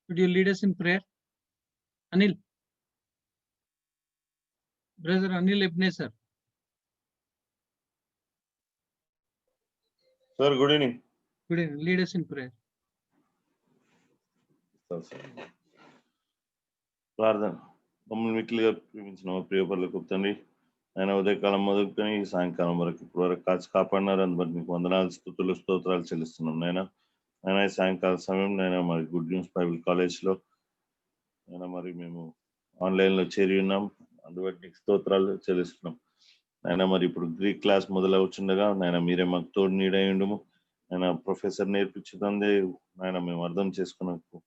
Could you lead us in prayer? Anil. Brother Anil Ibnesar. Sir, good evening. Good evening. Lead us in prayer. ప్రార్థన మమ్మల్ని మిక్కిలిగా ప్రేమించిన మా ప్రియ పరులకు తండ్రి ఆయన ఉదయకాలం మొదలుకొని ఈ సాయంకాలం వరకు ఇప్పుడు వరకు కాచి కాపాడినారు అందుబట్టి మీకు వందనాలు స్తుతులు స్తోత్రాలు చెల్లిస్తున్నాం నాయన ఆయన ఈ సాయంకాల సమయం నేను మరి గుడ్ న్యూస్ బైబిల్ కాలేజ్లో ఆయన మరి మేము ఆన్లైన్లో చేరి ఉన్నాం అందుబట్టి మీకు స్తోత్రాలు చెల్లిస్తున్నాం ఆయన మరి ఇప్పుడు గ్రీక్ క్లాస్ మొదలవుతుండగా నాయన మీరే మాకు తోడు నీడై ఉండము ఆయన ప్రొఫెసర్ నేర్పించుతందే ఆయన మేము అర్థం చేసుకున్నకు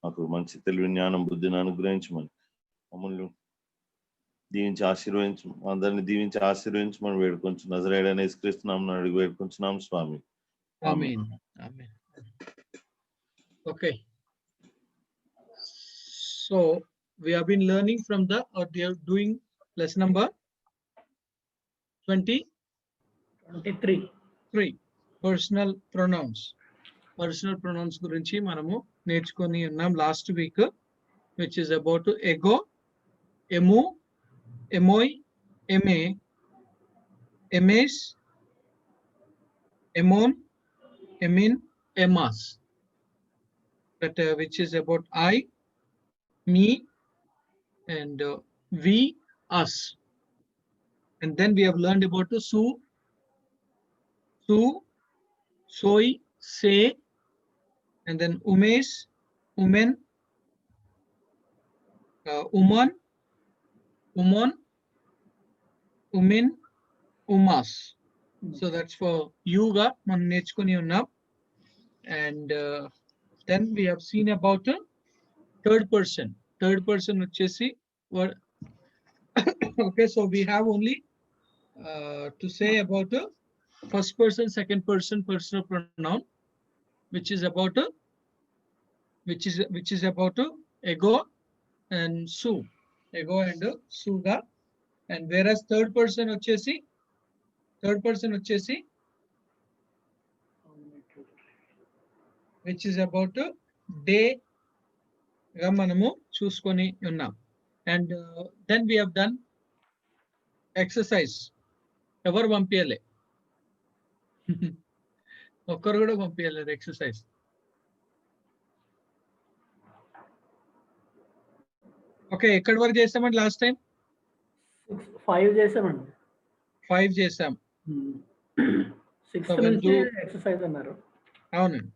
మాకు మంచి తెలివి జ్ఞానం బుద్ధిని అనుగ్రహించమని మమ్మల్ని దీవించి ఆశీర్వదించు అందరిని దీవించి ఆశీర్వదించమని వేడుకొంచు నజరేయుడైన యేసుక్రీస్తునామమున అడిగి వేడుకొంచున్నాం స్వామి. Amen. Amen. Okay. So we have been learning from the, or they are doing lesson number 23. Personal pronouns. Personal pronouns గురించి మనము నేర్చుకొని ఉన్నాం last week, which is about ego, emu, emoi, eme, emes, emon, emin, emas. That which is about I, me, and we, us. And then we have learned about su, soi, say, and then umes, umen, uman, umon, umin, umas. So that's for yuga మనం నేర్చుకొని ఉన్నాం. And then we have seen about the third person వచ్చేసి okay, so we have only to say about the first person, second person personal pronoun, which is about ego and su, ego and suga. And whereas third person వచ్చేసి which is about day గా మనము చూసుకొని ఉన్నాం. And then we have done exercise. ఎవరు పంపించలే, ఒక్కరు కూడా పంపించలేదు exercise. Okay, ఎక్కడి వరకు చేసామండి లాస్ట్ టైం? 5 చేసామండి. 5 చేసాం. 6th నుంచి ఎక్సర్సైజ్ అన్నారు. అవునండి.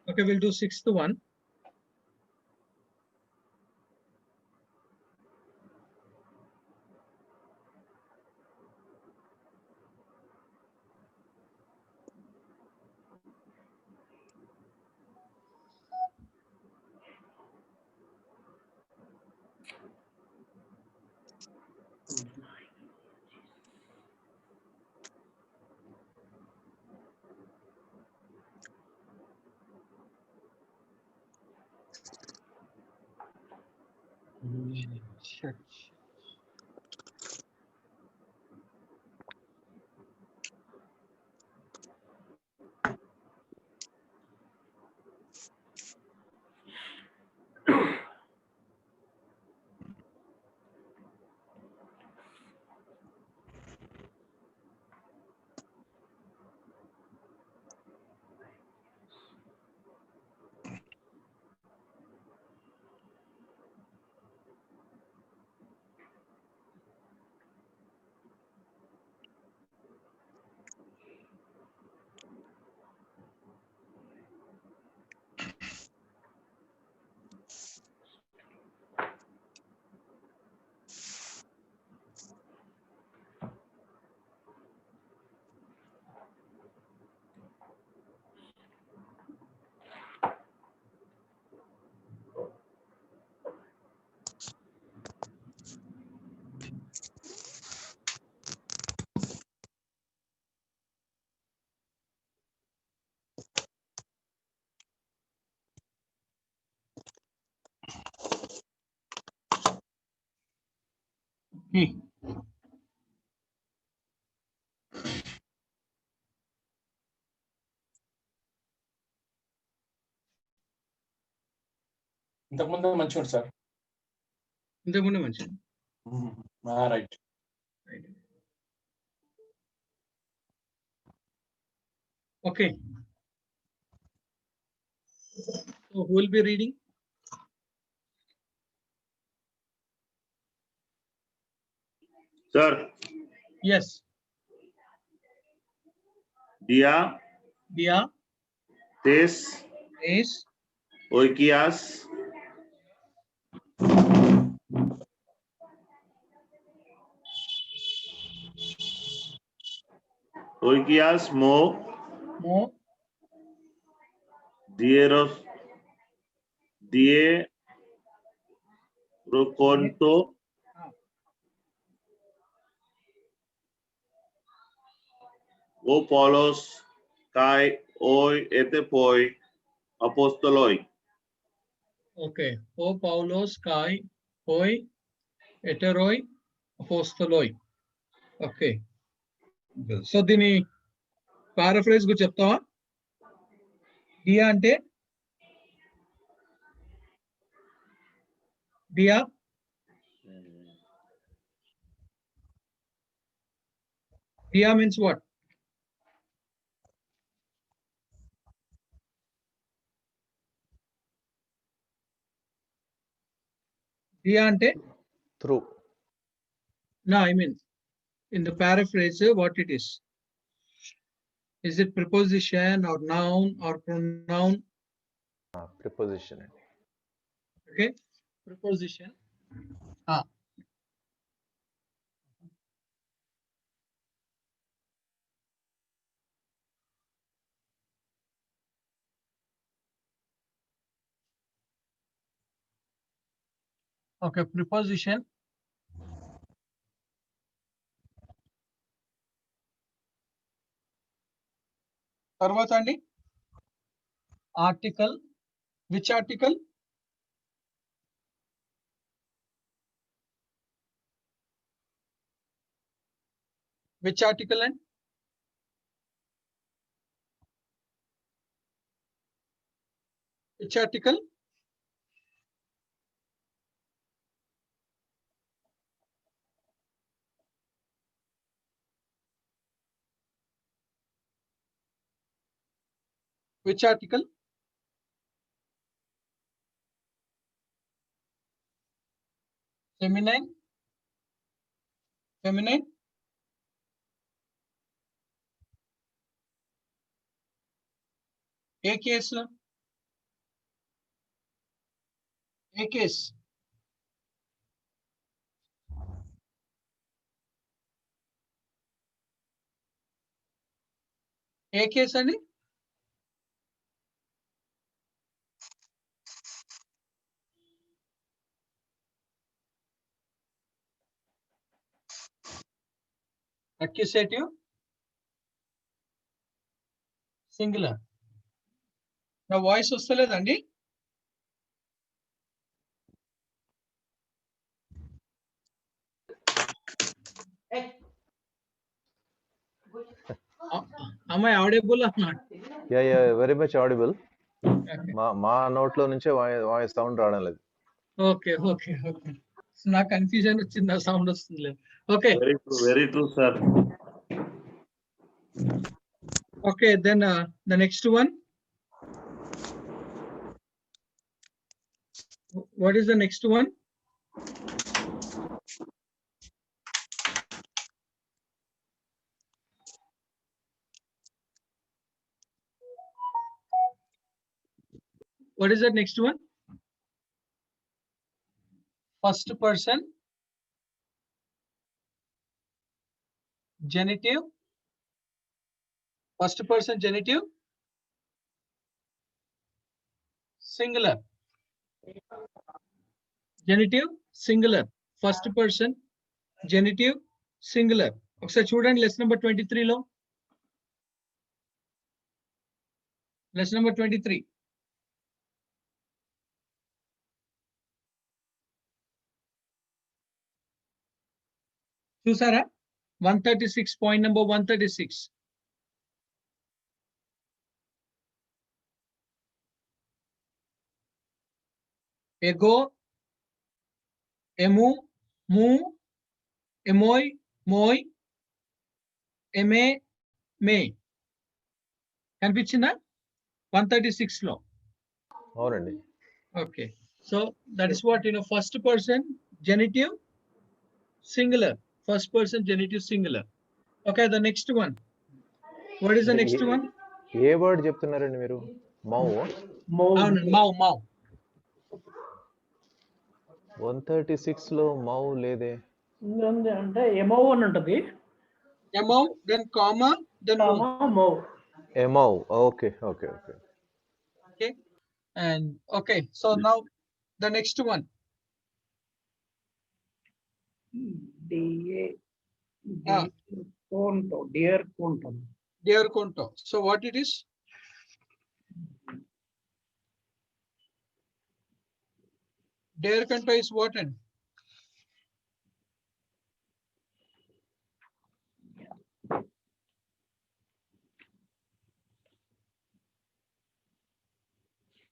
Okay, will do 6th one. Church. ఇంతకుముందు మంచిగా సార్. ఇంతకుముందు మంచిది. Right. Okay. So who will be reading? Sir, Yes. dia, Dia, tes, Ace, oikias, oikias, mo, Mo, dieros, die, roconto, o polos, kai, oi, etepoi, apostoloi. okay. O Paulos Kai Hoi Eteroi Apostoloi. Okay. So దీని paraphrase గు చెప్తావా? Dia అంటే Dia, Dia means what? Dia ante? Through. No, I mean in the paraphrase what it is. Is it preposition or noun or pronoun? Preposition. Okay, preposition. Okay, preposition. తర్వాత అండి article. Which article? Which article and which article? Which article? Feminine? Feminine? ఏ కేసులో? ఏ case? ఏ case అండి? Accusative? Singular. నా voice వస్తలేదండి? Am I audible or not? Yeah, very much audible. మా నోట్లో నుంచే voice sound రావడం లేదు. ఓకే. నా కన్ఫ్యూజన్ వచ్చింది, సౌండ్ వస్తుంది. Okay. Very true, sir. Okay, then the next one. What is the next one? What is the next one? First person genitive. First person genitive singular. Genitive singular. First person genitive singular. ఒకసారి చూడండి lesson number 23 లో. Lesson number 23. చూసారా? 136, point number 136. ego, emu, mu, emoy, moy, eme, me. కనిపించిందా 136 లో? అవునండి. Okay, so that is what, first person genitive singular, first person genitive singular. Okay, the next one, what is the next one? A word చెప్తున్నారండి మీరు? మౌ అవునండి, మౌ. 136 లో మౌ లేదే. ఉంది అంటే ఎమో అని ఉంటుంది. Emau, then comma, then mou. మో ఎమౌ. Okay okay okay. Okay, and okay, so now the next one, డిఏ Ah. కోంటో, డియర్ కోంటో. dear conto. So what it is? Dear conto is what? And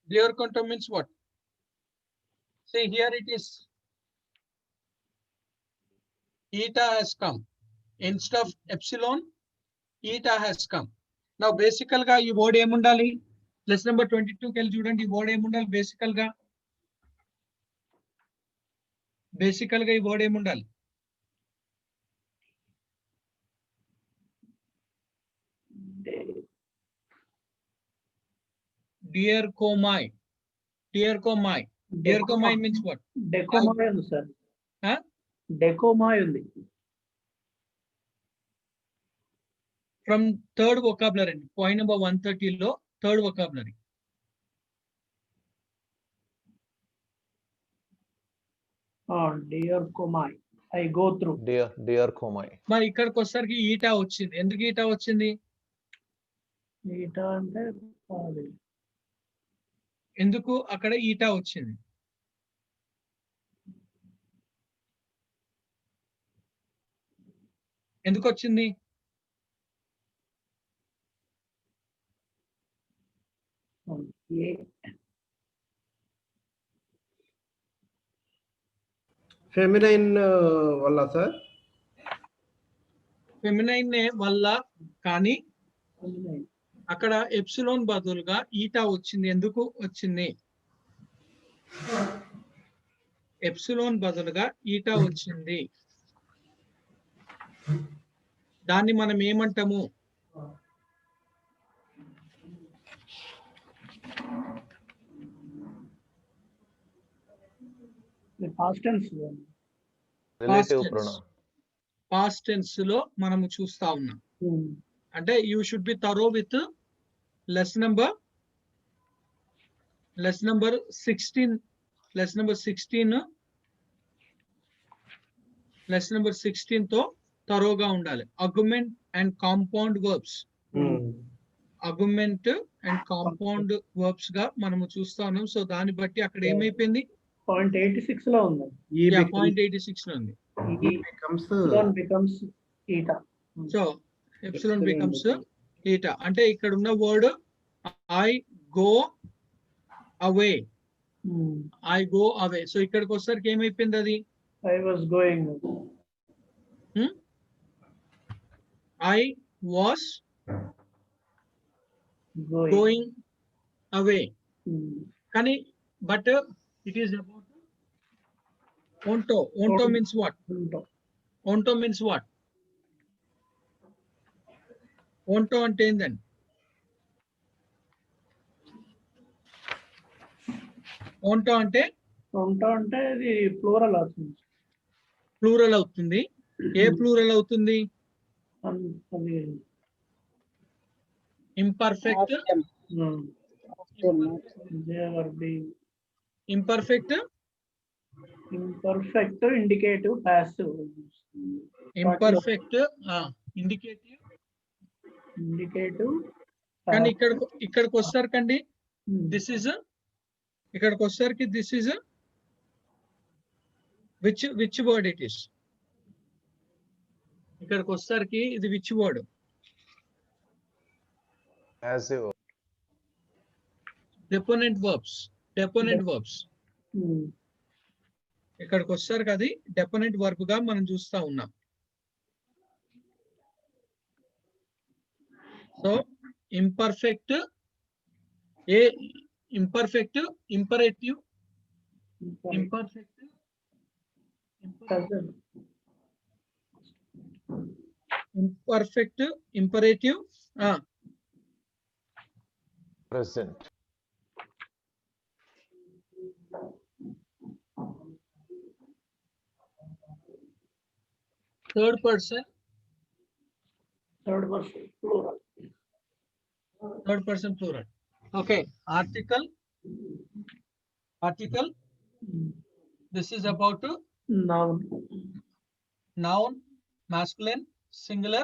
dear conto means what? See, here it is. Eta has come instead of epsilon. Eta has come. Now basical ga ఈ word ఏముండాలి? Less number 22 కి వెళ్ళి చూడండి, ఈ word ఏముండాలి బేసికల్ గా? బేసికల్ గా ఈ వర్డ్ ఏముండాలి? Dear comai. Dear comai. Dear comai means what? డెకోమాయ్ ఉంది సార్. Huh? డెకోమాయ్ ఉంది. From third vocabulary, point number 130 లో third vocabulary. డియర్ కోమాయ్, ఐ గో త్రూ. డియర్ కోమై. మరి ఇక్కడికి వచ్చేసరికి ఈటా వచ్చింది. ఎందుకు ఈటా వచ్చింది? ఈటా అంటే అది ఎందుకు అక్కడ ఈటా వచ్చింది? ఎందుకు వచ్చింది? ఏ ఫెమినైన్ వల్ల సార్. ఫెమినైన్ వల్ల, కానీ అక్కడ ఎప్సిలోన్ బదులుగా ఈటా వచ్చింది. ఎందుకు వచ్చింది? ఎప్సిలోన్ బదులుగా ఈటా వచ్చింది. దాన్ని మనం ఏమంటాము? Past tense. Relative pronoun. Past tense లో మనము చూస్తా ఉన్నాం. అంటే you should be thorough with lesson number 16. Lesson number 16 తో థరోగా ఉండాలి. Argument and compound verbs. Argument and compound verbs గా మనము చూస్తా ఉన్నాం. సో దాన్ని బట్టి అక్కడ ఏమైపోయింది? 0.86 లో ఉంది. 0.86 లో ఉంది. becomes eta. So epsilon becomes eta. అంటే ఇక్కడ ఉన్న word I go away. So ఇక్కడికి వచ్చేసరికి ఏమైపోయింది అది? I was going. I was going away. కానీ but it is about onto. Onto means what? Onto means what? Onto అంటే ఏందండి? onto అంటే ఇది ప్లూరల్ అవుతుంది. ప్లూరల్ అవుతుంది. ఏ ప్లూరల్ అవుతుంది? Imperfect. Imperfect indicative passive. Imperfect indicative. కానీ ఇక్కడికి వచ్చేసరికండి దిస్ ఇస్, ఇక్కడికి వచ్చేసరికి this is which word it is? ఇక్కడికి వచ్చేసరికి ఇది which word? Passive. Deponent verbs. ఇక్కడికి వచ్చారు కదా, డెఫినెట్ వర్బ్ గా మనం చూస్తా ఉన్నాం. So imperfect, imperfect imperative, imperfect imperfect imperative, Present. Third person plural. Third person plural. Okay, article this is about Noun. noun masculine singular,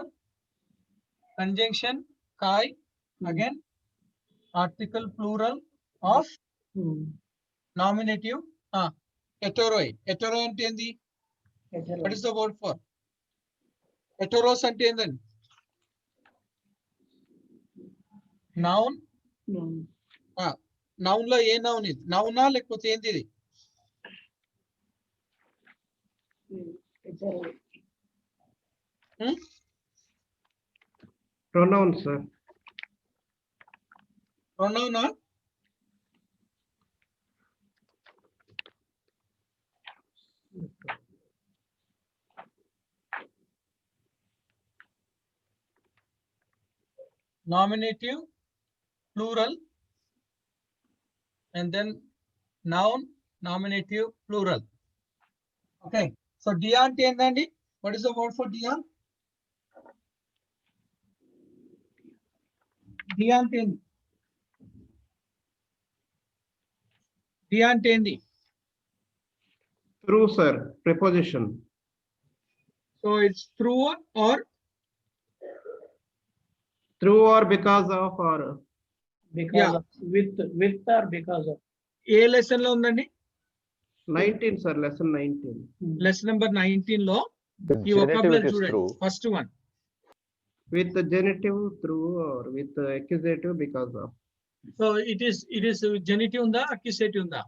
conjunction kai, again article plural of nominative, heteroi. Heteroi అంటే ఏంది? What is the word for heteros అంటే ఏందండి? noun, noun లో ఏ noun ఇది? నౌనా లేకపోతే ఏంది ఇది? Pronoun, sir. ప్రొనౌనా? nominative plural and then noun nominative plural. Okay, so dia అంటే ఏందండి? What is the word for dia? dia అంటే ఏంది? dia అంటే ఏంది? Through, sir. Preposition. So it's through or Through or because of or. Because Yeah. of, with or because of. A lesson లో ఉందండి? 19, sir. Lesson 19. Lesson number 19 లో The ఈ genitive vocabulary it is చూడండి. through. First one, With the genitive through or with the accusative because of. So it is genitive ఉందా, అక్యుసేటివ్ ఉందా?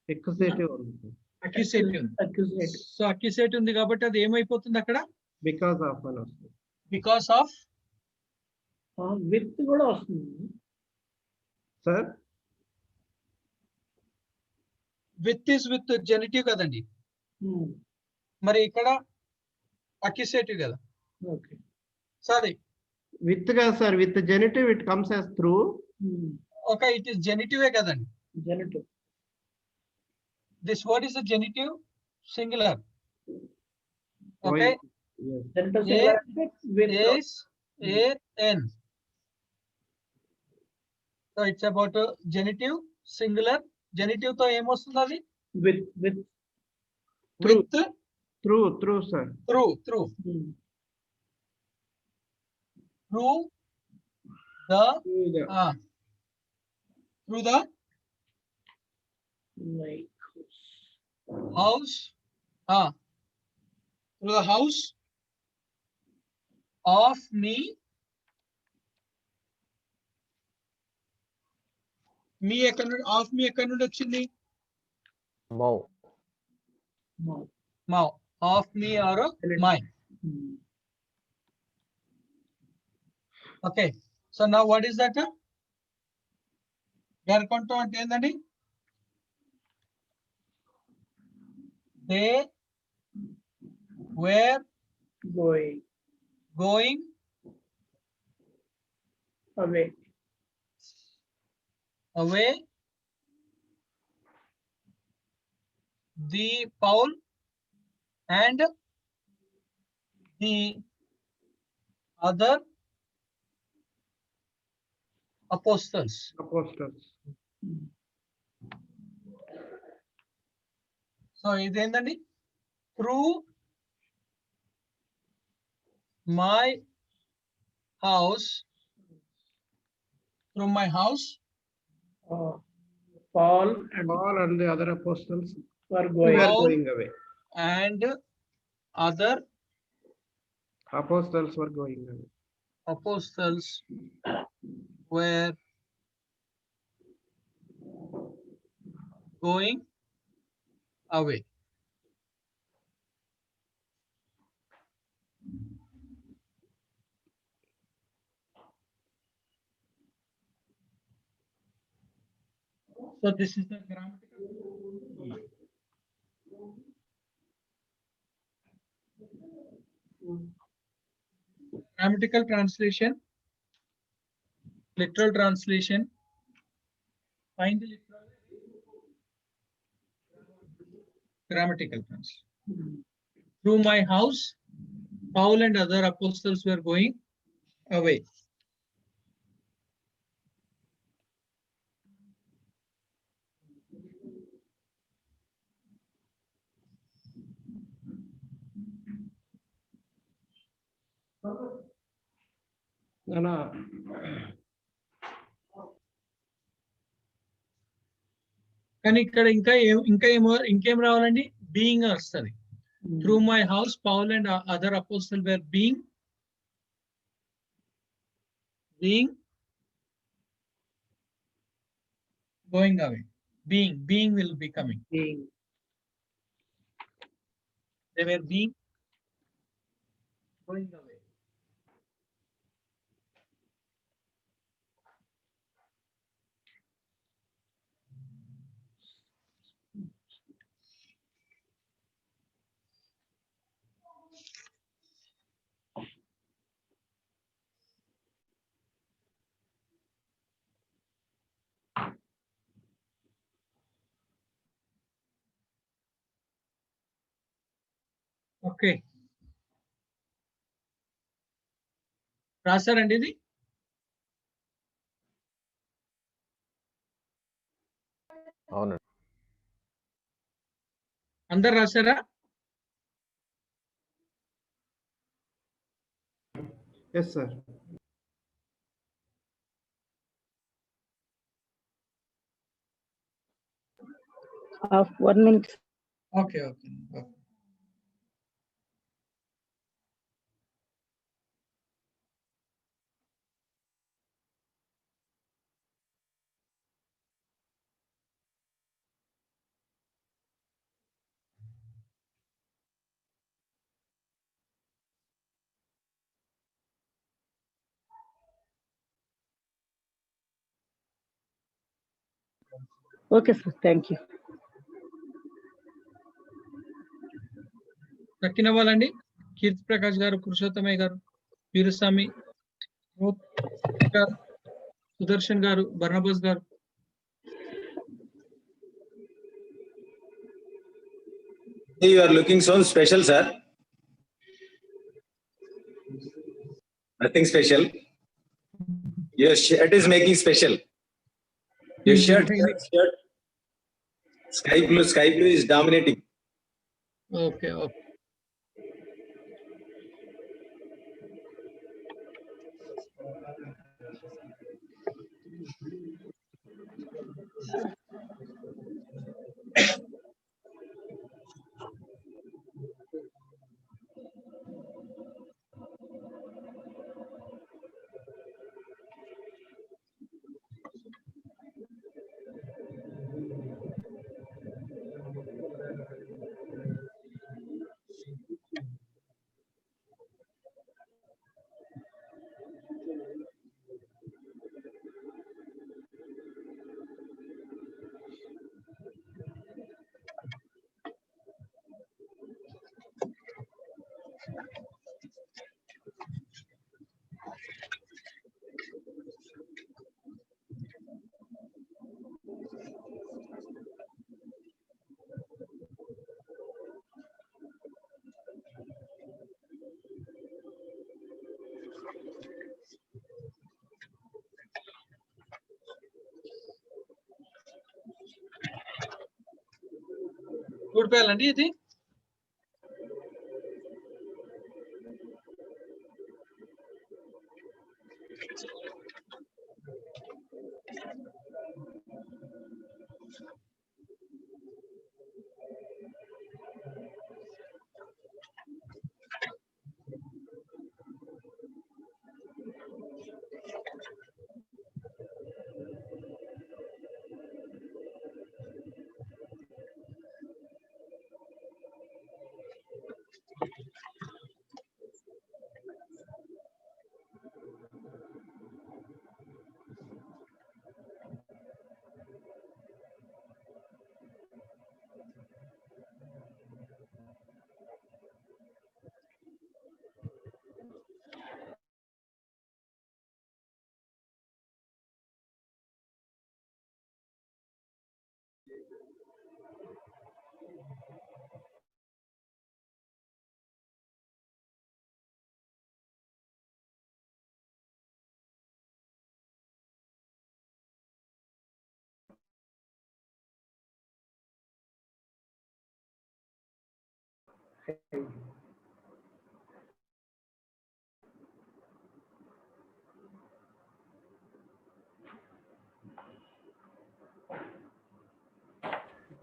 Accusative only, sir. అక్యుసేటివ్ ఉంది. Accusate. So అక్యుసేటివ్ ఉంది కాబట్టి అది ఏమైపోతుంది అక్కడ? Because of one also. Because of. With కూడా వస్తుంది. Sir. With is with genitive కదండి, మరి ఇక్కడ అక్యుసేటివ్ కదా. Okay. Sorry, With sir, with the genitive it comes as through. Okay, it is జెనిటివే కదండి. Genitive. This word is genitive singular. Okay, Yes. Genitive A- singular అంటే with. S A N. So it's about genitive singular. జెనిటివ్ తో ఏమొస్తుంది అది? With. Through. With, Through, sir. Through through the Through the. Through the Like. house, through the house of me. Me ఎక్కడ నుండి, of me ఎక్కడ నుండి వచ్చింది? Mau. మౌ, of me or my. Okay, so now what is that? గర్కొంటం అంటే ఏందండి? They were Going. గోయింగ్ Away. away. The Paul and the other apostles. Apostles. So ఇదేంటండి? through my house, through my house, Paul and Paul and the other apostles were were going. Paul. going away. and other Apostles were going away. apostles were going away. So this is the grammatical translation, literal translation. Find the literal, grammatical translation. Through my house, Paul and other apostles were going away. No. కానీ ఇక్కడ ఇంకేం రావాలండి? Being వస్తుంది. Through my house Paul and other apostle where being going away. Being will be coming. Being. They were being going away. Okay, రాశారండి ఇది? అవునండి. అందరు రాశారా? Yes, sir. Of 1 minute. Okay okay. Okay, sir. Thank you. దక్కిన వాళ్ళండి కీర్తి ప్రకాష్ గారు, పురుషోత్తమయ్య గారు, వీరస్వామి గారు, సుదర్శన్ గారు, బర్నబాస్ గారు. You are looking so special, sir. Nothing special. Your shirt is making special. Your shirt, sky blue is dominating. Okay okay. ఊడిపోయాలండి ఇది?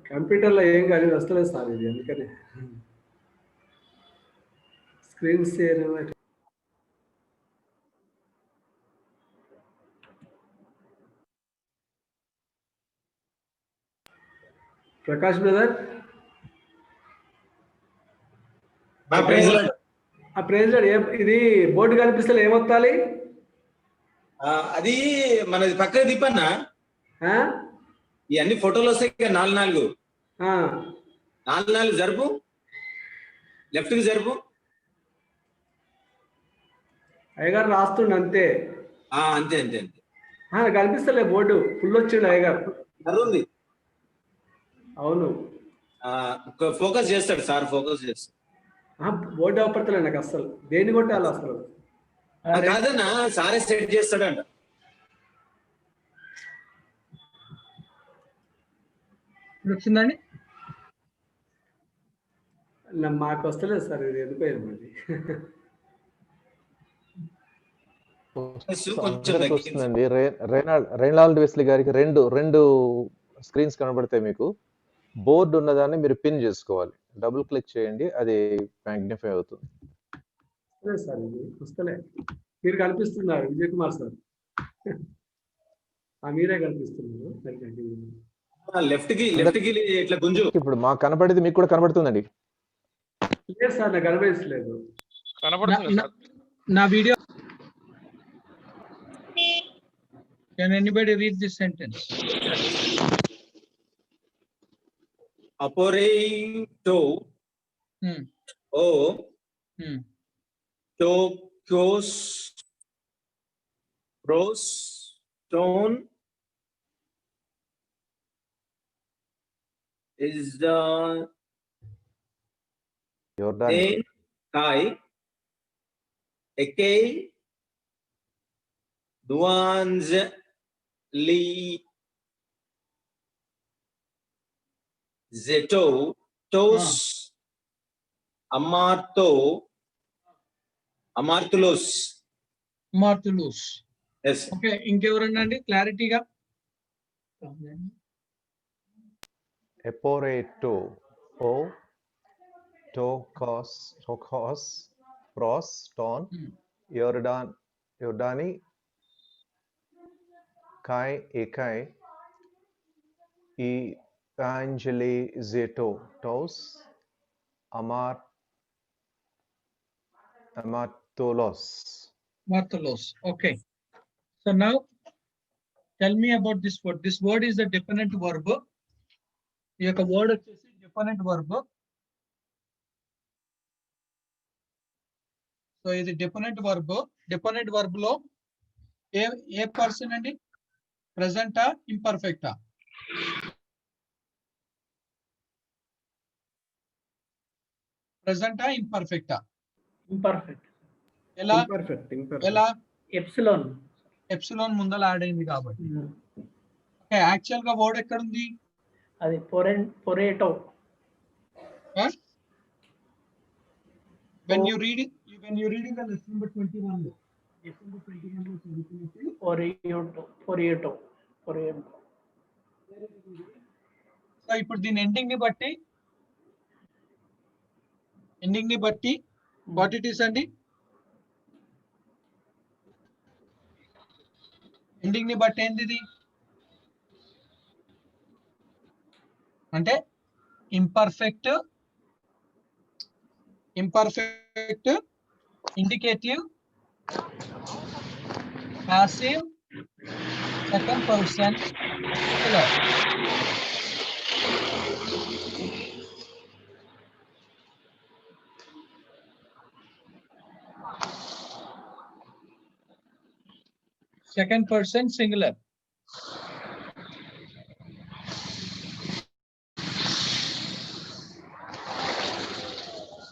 కంప్యూటర్లో ఏం కానీ వస్తలేదు సార్ ఇది అందుకని స్క్రీన్ షేర్ ప్రకాష్ బ్రదర్ ఆ ప్రైజ్ ఇది బోర్డు కనిపిస్తే ఏమొత్తాలి? అది మనది పక్కన తిప్పన్నా ఇవన్నీ ఫోటోలు వస్తాయి కదా 4 4 జరుపు, లెఫ్ట్ కి జరుపు. అయ్యగారు రాస్తుండ అంతే. అంతే అంతే అంతే కనిపిస్తలే బోర్డు ఫుల్ వచ్చిండు అయ్యగారు. ఉంది. అవును ఫోకస్ చేస్తాడు సార్, ఫోకస్ చేస్తాడు. బోర్డు అవపడతలే నాకు అసలు, దేన్ని కొట్టాలి అసలు? కాదన్నా సారే సెట్ చేస్తాడంట. వచ్చిందండి? మాకు వస్తలేదు సార్, ఇది ఎందుకు మరి. వస్తుందండి. రేనాల్డ్ వెస్లీ గారికి రెండు స్క్రీన్స్ కనబడతాయి మీకు. బోర్డు ఉన్నదాన్ని మీరు పిన్ చేసుకోవాలి, డబుల్ క్లిక్ చేయండి, అది మ్యాగ్నిఫై అవుతుంది. సార్ ఇది వస్తలే. మీరు కనిపిస్తున్నారు విజయ్ కుమార్ సార్, మీరే కనిపిస్తున్నారు. లెఫ్ట్ కి ఇట్లా గుంజు. ఇప్పుడు మాకు కనబడేది మీకు కూడా కనబడుతుందండి. లేదు సార్ నాకు కనబడలేదు. నా video. Can anybody read this sentence? Operato o tokos pros stone is the Jordan. Kai Eke Nuans Li Zeto Tos Amartulos. Yes. Okay, ఇంకెవరన్నా అండి క్లారిటీగా? Eporeto o tokos pros ton Jordani kai ekai evangelizeto tos amartolos. Okay, so now tell me about this word. This word is the definite verb. ఈ యొక్క word వచ్చేసి definite verb. So ఇది definite verb. Definite verb లో ఏ person అండి? ప్రెసెంటా, ఇంపర్ఫెక్టా? ప్రెసెంటా, ఇంపర్ఫెక్టా? Imperfect. ఎలా? Epsilon ముందర add అయింది కాబట్టి. ఓకే, యాక్చువల్ గా వర్డ్ ఎక్కడ ఉంది? అది పొరేటో. when you read it the lesson number 21 లో పొరేటో. సో ఇప్పుడు దీని ఎండింగ్ ని బట్టి వాట్ ఇట్ ఈస్ అండి? ఎండింగ్ ని బట్టి ఏంది ఇది? అంటే imperfect, indicative, passive, second person, singular. Second person singular.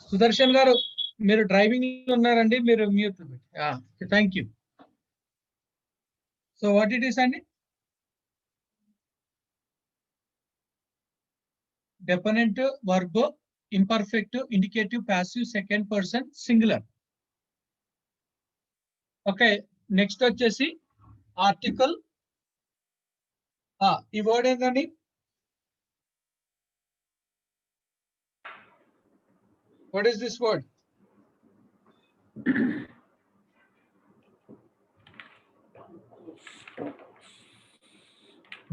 Sudarshan garu, మీరు డ్రైవింగ్ లో ఉన్నారండి, మీరు mute. Thank you. So what it is అండి? Definite verb imperfect, indicative, passive, second person, singular. Okay, next వచ్చేసి article. ఈ వర్డ్ ఏంటండి? What is this word?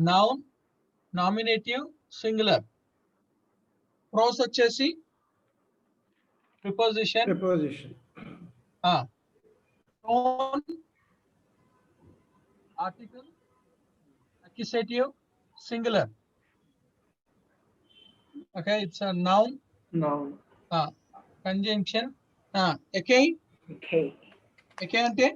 Noun, nominative, singular. Pros వచ్చేసి preposition, Preposition. noun, article, accusative, singular. Okay, it's a noun, Noun. conjunction. Okay, Okay. okay అంటే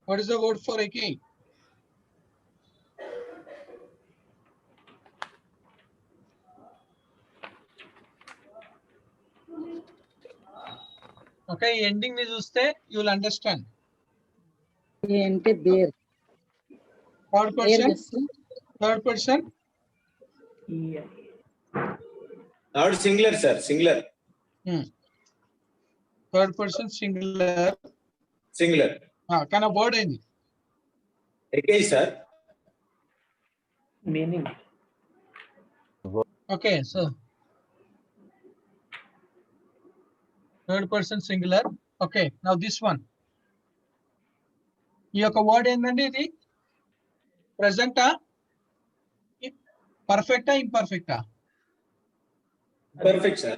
what is the word for okay? Okay, ending ని చూస్తే you will understand. అంటే there Third person, third person, Yeah. Third singular, sir. Singular. third person singular. Singular. Kind of word ఏంది? Okay, sir. Meaning. Okay, so third person singular. Okay, now this one. ఈ యొక్క word ఏంటండి? ఇది ప్రెసెంటా, పర్ఫెక్టా, ఇంపర్ఫెక్టా? Perfect, sir.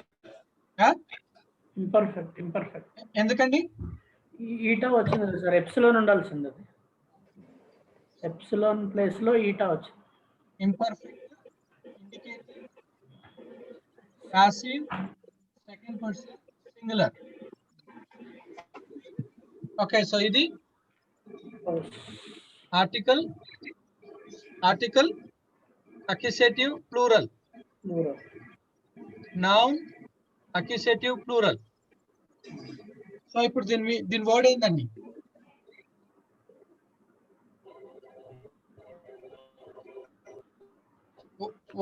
Imperfect. ఎందుకండి? Eta వచ్చింది sir, epsilon ఉండాల్సింది. అది epsilon place లో ఈటా వచ్చింది. Imperfect, indicative, passive, second person, singular. Okay, so ఇది article, accusative, plural. Noun, accusative, plural. So ఇప్పుడు దీని వర్డ్ ఏందండి?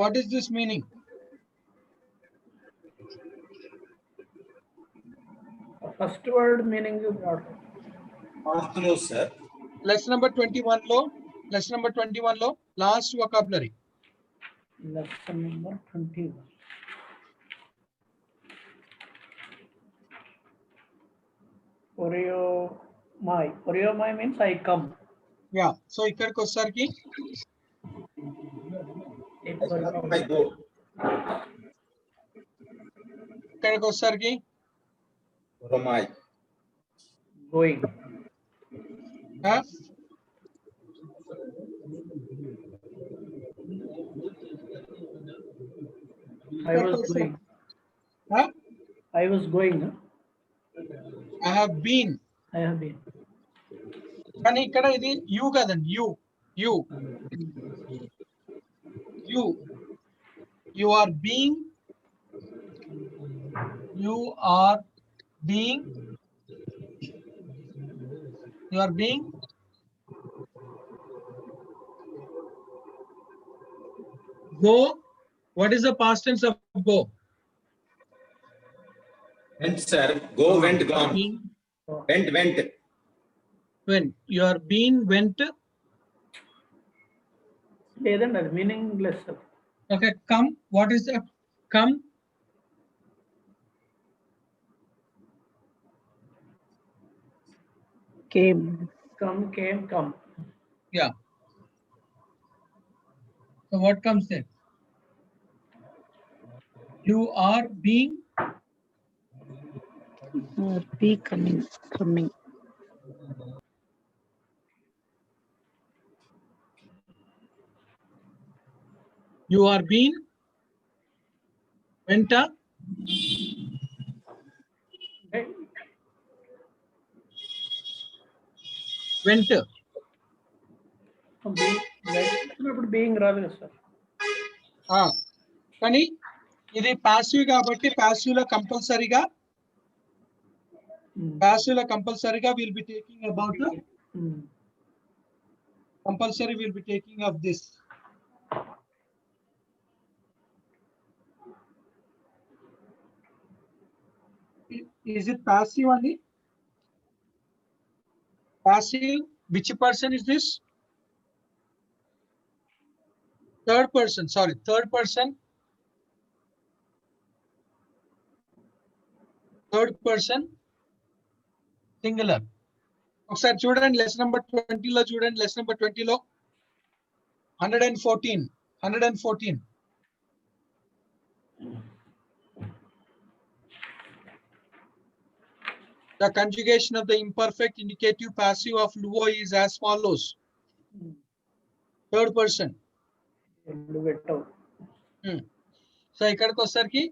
What is this meaning? First word meaning No, sir. Lesson number 21 లో last vocabulary. Lesson number 21. Oriomai means I come. Yeah, so ఇక్కడికి వచ్చేసరికి I go. ఇక్కడికి వచ్చేసరికి Romai. Going. I was going. I was going. I have been. I have been. కానీ ఇక్కడ ఇది you కదండి, you are being, go. What is the past tense of go? Went, sir. Go, went, gone. Being, Went. when you are being, went. లేదండి, అది meaningless. Okay, come. What is that? Come. came. Come. Yeah. So what comes there? You are being. Be coming. You are being. Went. Went. ఇప్పుడు being రాదు కదా sir. కానీ ఇది passive కాబట్టి passive లో కంపల్సరీగా Passive la compulsory ga we'll be taking about the Mm. compulsory we'll be taking of this. Is it passive only? Passive, which person is this? Third person, sorry, third person. Third person, singular. ఒకసారి చూడండి lesson number 20 లో చూడండి lesson number 20 లో 114 The conjugation of the imperfect indicative passive of luo is as follows. Third person. రెండు పెట్టావు. So ఇక్కడికి వచ్చేసరికి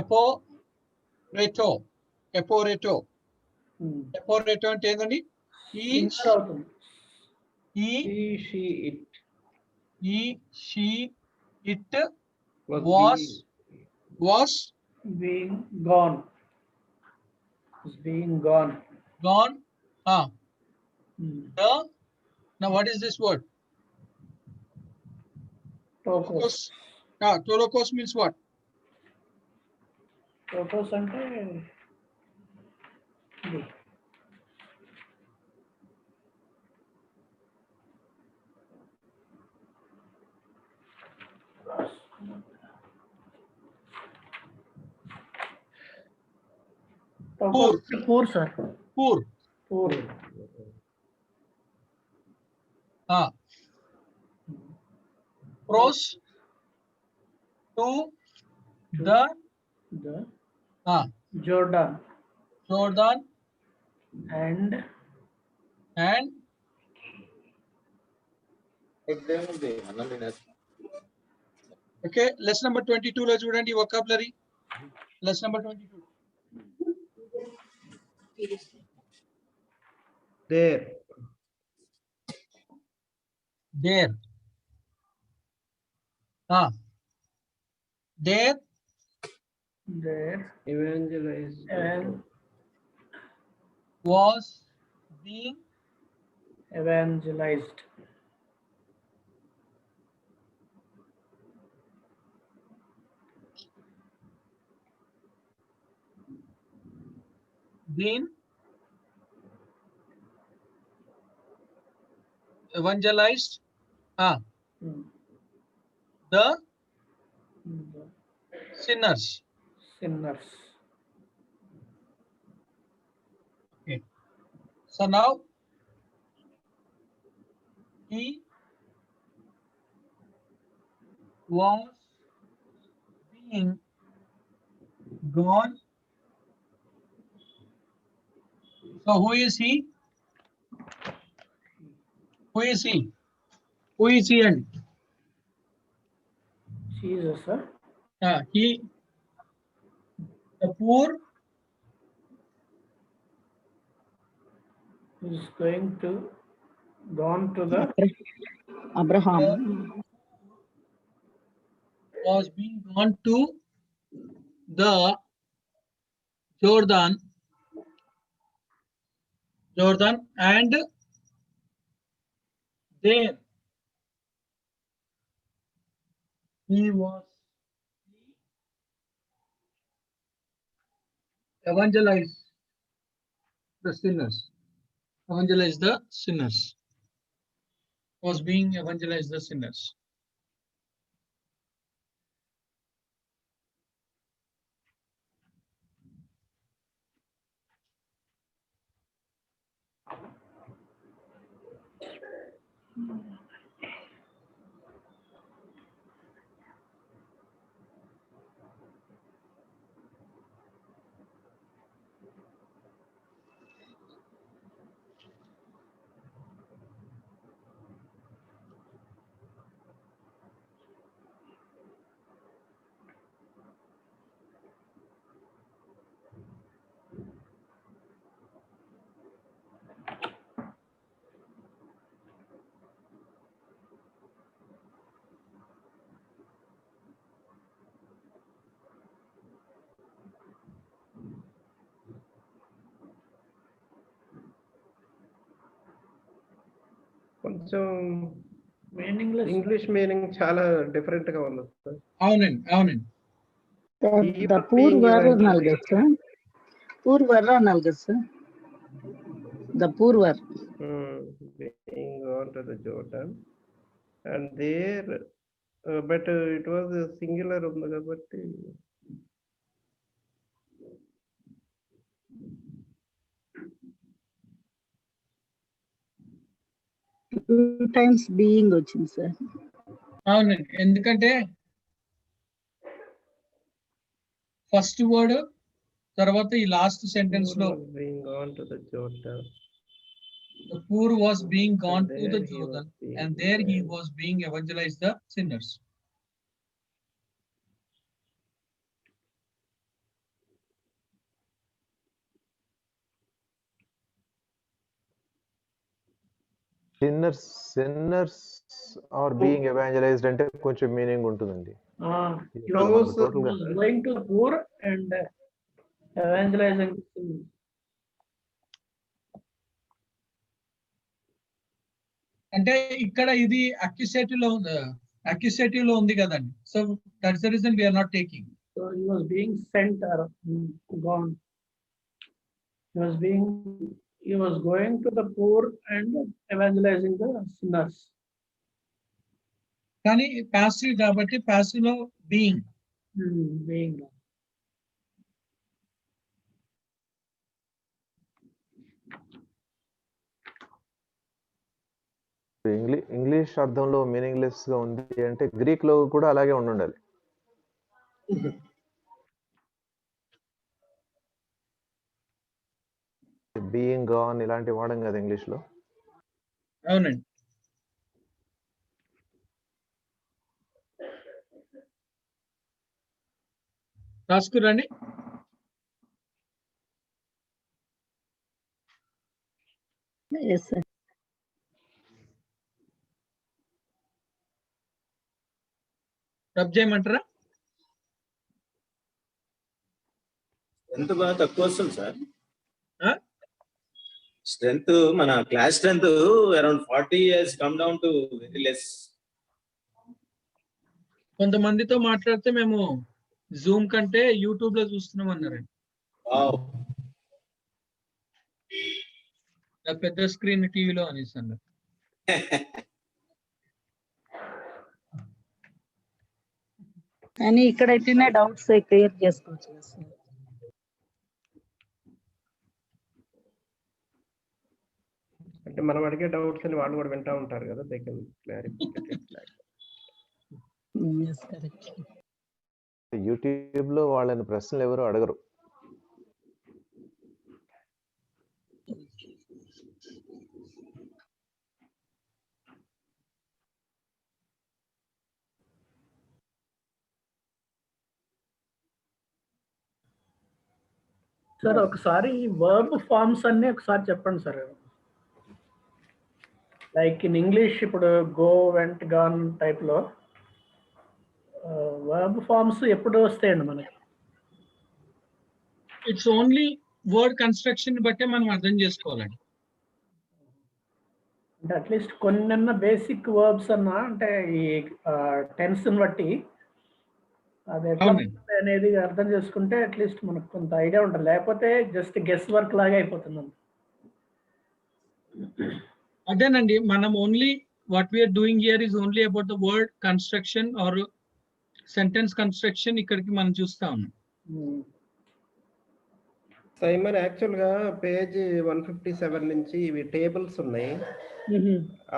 ఎపోరేటో ఎపోరేటో Mm. ఎపోరేటో అంటే ఏంటండి? Singular అవుతుంది. He, she, it she, it was was Being gone. Is being gone. gone. Mm. Now what is this word? Tokos. Tolokos means what? Tokos అంటే ఇది. Tokos అంటే poor sir. Poor. Poor. Pros to the The Jordan and okay, lesson number 22 లో చూడండి vocabulary. Lesson number 22. there There. There there evangelize and was being evangelized. been evangelized Mm. the The sinners. sinners. Okay. So now he was being gone. So who is he? Who is he? Who is he? And Jesus, sir. he, the poor Is going to gone to the Abraham. was being gone to the Jordan and there he was evangelize the sinners. Evangelize the sinners. Was being evangelize the sinners. కొంచెం meaningless. English meaning చాలా different గా ఉంది sir. అవునండి, అవునండి. The poor వర్ అనాలి కదా sir, poor వర్ అనాలి కదా sir, the poor were. being gone to the Jordan and there but it was singular ఉంది కాబట్టి టూ టైమ్స్ బీయింగ్ వచ్చింది సార్. అవునండి, ఎందుకంటే ఫస్ట్ వర్డ్ తర్వాత ఈ లాస్ట్ సెంటెన్స్ లో was being gone to the Jordan the poor was being gone and to the there he Jordan was being and there he evangelized. was being evangelized the sinners. Sinners are being evangelized అంటే కొంచెం meaning ఉంటుందండి. Close total గా going to poor and evangelizing. అంటే ఇక్కడ ఇది accusative లో ఉంది కదండి, so that's the reason we are not taking. So he was being sent or gone. He was going to the poor and evangelizing the sinners. కానీ passive కాబట్టి passive లో being. Being. English అర్థంలో meaningless గా ఉంది అంటే Greek లో కూడా అలాగే ఉండాలి. బీయింగ్ గాన్ ఇలాంటి వాడం కదా ఇంగ్లీష్ లో. అవునండి. రాసుకురండి. Yes sir. రబ్ చేయమంటారా? ఎంత బాగా తక్కువ వస్తుంది సార్. ఆ? స్ట్రెంత్ మన class strength around 40 has come down to very less. కొంతమందితో మాట్లాడితే మేము జూమ్ కంటే యూట్యూబ్ లో చూస్తున్నాం అన్నారండి. Wow. పెద్ద స్క్రీన్ టీవీలో అనేసి అన్నారు. కానీ ఇక్కడైతేనే డౌట్స్ క్లియర్ చేసుకోవచ్చు కదా సార్. అంటే మనం అడిగే డౌట్స్ అని వాళ్ళు కూడా వింటా ఉంటారు కదా, they can clarify. Yes correct. YouTube లో వాళ్ళని ప్రశ్నలు ఎవరు అడగరు. సార్ ఒకసారి వర్బ్ ఫార్మ్స్ అన్ని ఒకసారి చెప్పండి సార్. లైక్ ఇన్ ఇంగ్లీష్ ఇప్పుడు గో, వెంట్, గాన్ టైప్ లో వర్బ్ ఫార్మ్స్ ఎప్పుడు వస్తాయండి మనకి? ఇట్స్ ఓన్లీ వర్డ్ కన్స్ట్రక్షన్ బట్టే మనం అర్థం చేసుకోవాలండి. అంటే అట్లీస్ట్ కొన్ని బేసిక్ వర్బ్స్ అన్నా అంటే ఈ టెన్స్ బట్టి అది ఎట్లా అనేది అర్థం చేసుకుంటే అట్లీస్ట్ మనకు కొంత ఐడియా ఉంటుంది. లేకపోతే జస్ట్ గెస్ వర్క్ లాగా అయిపోతుంది. అదేనండి, మనం only what we are doing here is only about the word construction or sentence construction ఇక్కడికి మనం చూస్తా ఉన్నాం. సైమన్ యాక్చువల్ గా పేజ్ 157 నుంచి ఇవి టేబుల్స్ ఉన్నాయి.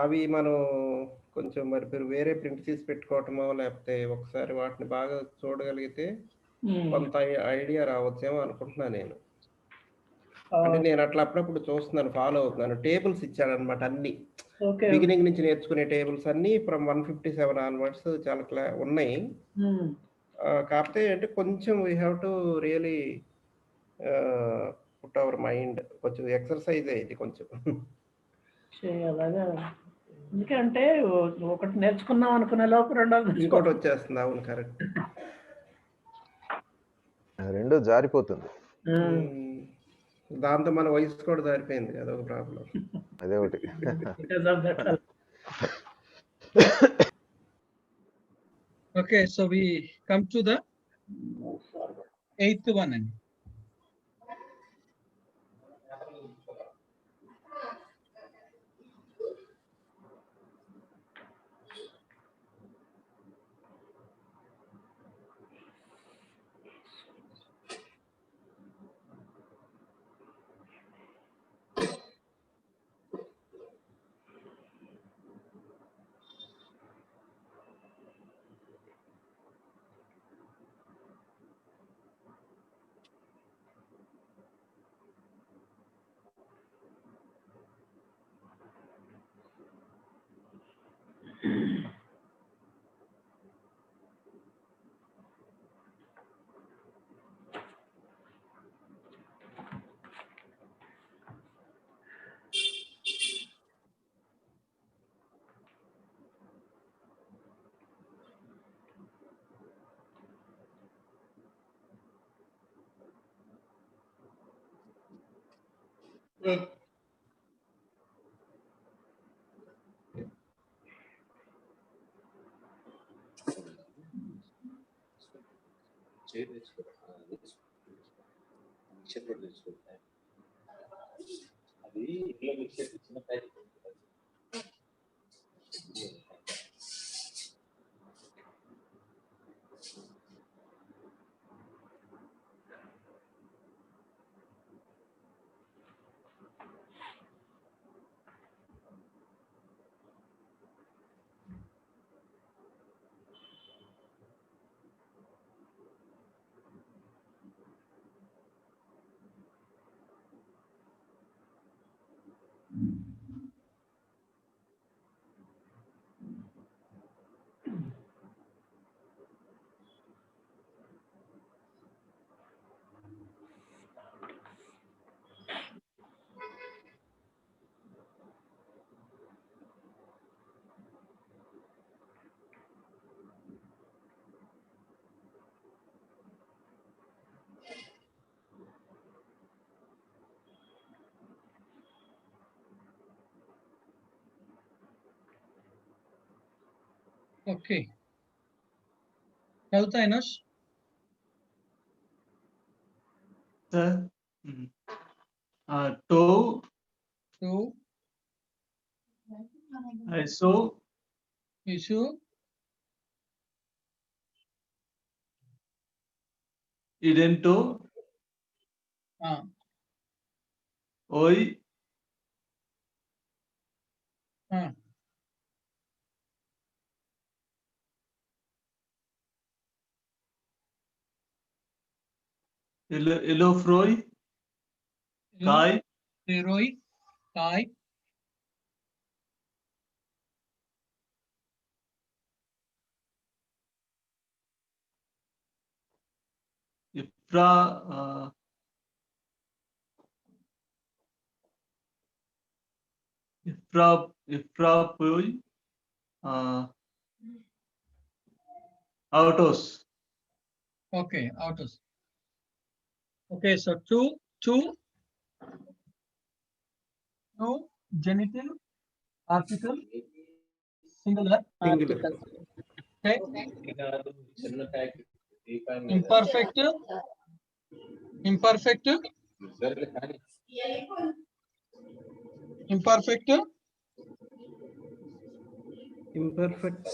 అవి మనం కొంచెం మరి మీరు వేరే ప్రింట్ తీసి పెట్టుకోవటమో లేకపోతే ఒకసారి వాటిని బాగా చూడగలిగితే కొంత ఐడియా రావచ్చేమో అనుకుంటున్నా నేను. అంటే నేను అట్లా అప్పుడప్పుడు చూస్తున్నాను, ఫాలో అవుతున్నాను. టేబుల్స్ ఇచ్చాడు అనమాట అన్ని, బిగినింగ్ నుంచి నేర్చుకునే టేబుల్స్ అన్ని ఫ్రమ్ 157 ఆన్వర్డ్స్ చాలా ఉన్నాయి. కాకపోతే అంటే కొంచెం we have to really put our mind, కొంచెం ఎక్సర్సైజ్ అయింది కొంచెం. ఎందుకంటే ఒకటి నేర్చుకున్నాం అనుకునే లోపు రెండోది ఇంకోటి వచ్చేస్తుంది. అవును, కరెక్ట్. రెండు జారిపోతుంది. దాంతో మన వయసు కూడా జారిపోయింది, అదొక ప్రాబ్లం. అదే ఒకటి. Okay, so we come to the 8th one. అది ఇంట్లో మిక్సర్ చిన్న packet Okay. Health Enos. Sir, toe, So, iso, issue. idento, oi, elofroi, kai, Leroy. Kai. ifra, ifrapoi, autos. Okay, autos. Okay, so two genitive article singular. Article. Okay. చిన్న packet Imperfect. Imperfect. Imperfect. Imperfect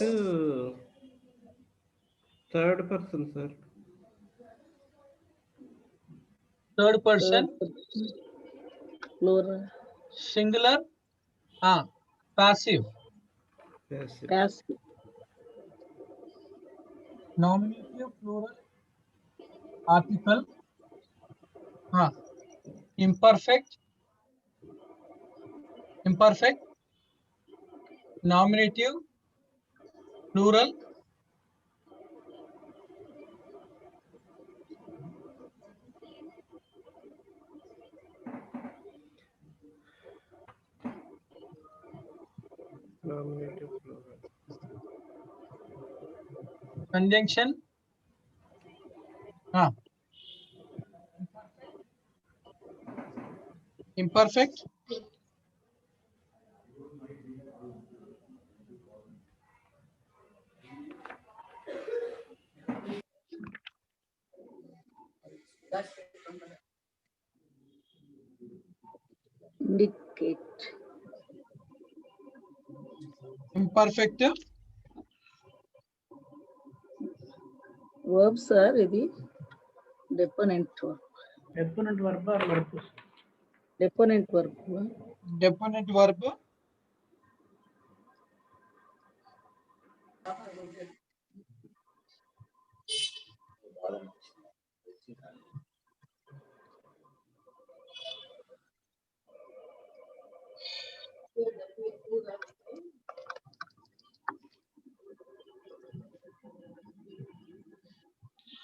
third person, sir. Third person. Plural. Singular. Passive. Passive. Passive. Nominative plural article. Imperfect. Imperfect. Nominative plural. Nominative plural. Conjunction. Imperfect. indicate, imperfect verb sir ఇది deponent verb, Deponent verb or verb? deponent verb, definite verb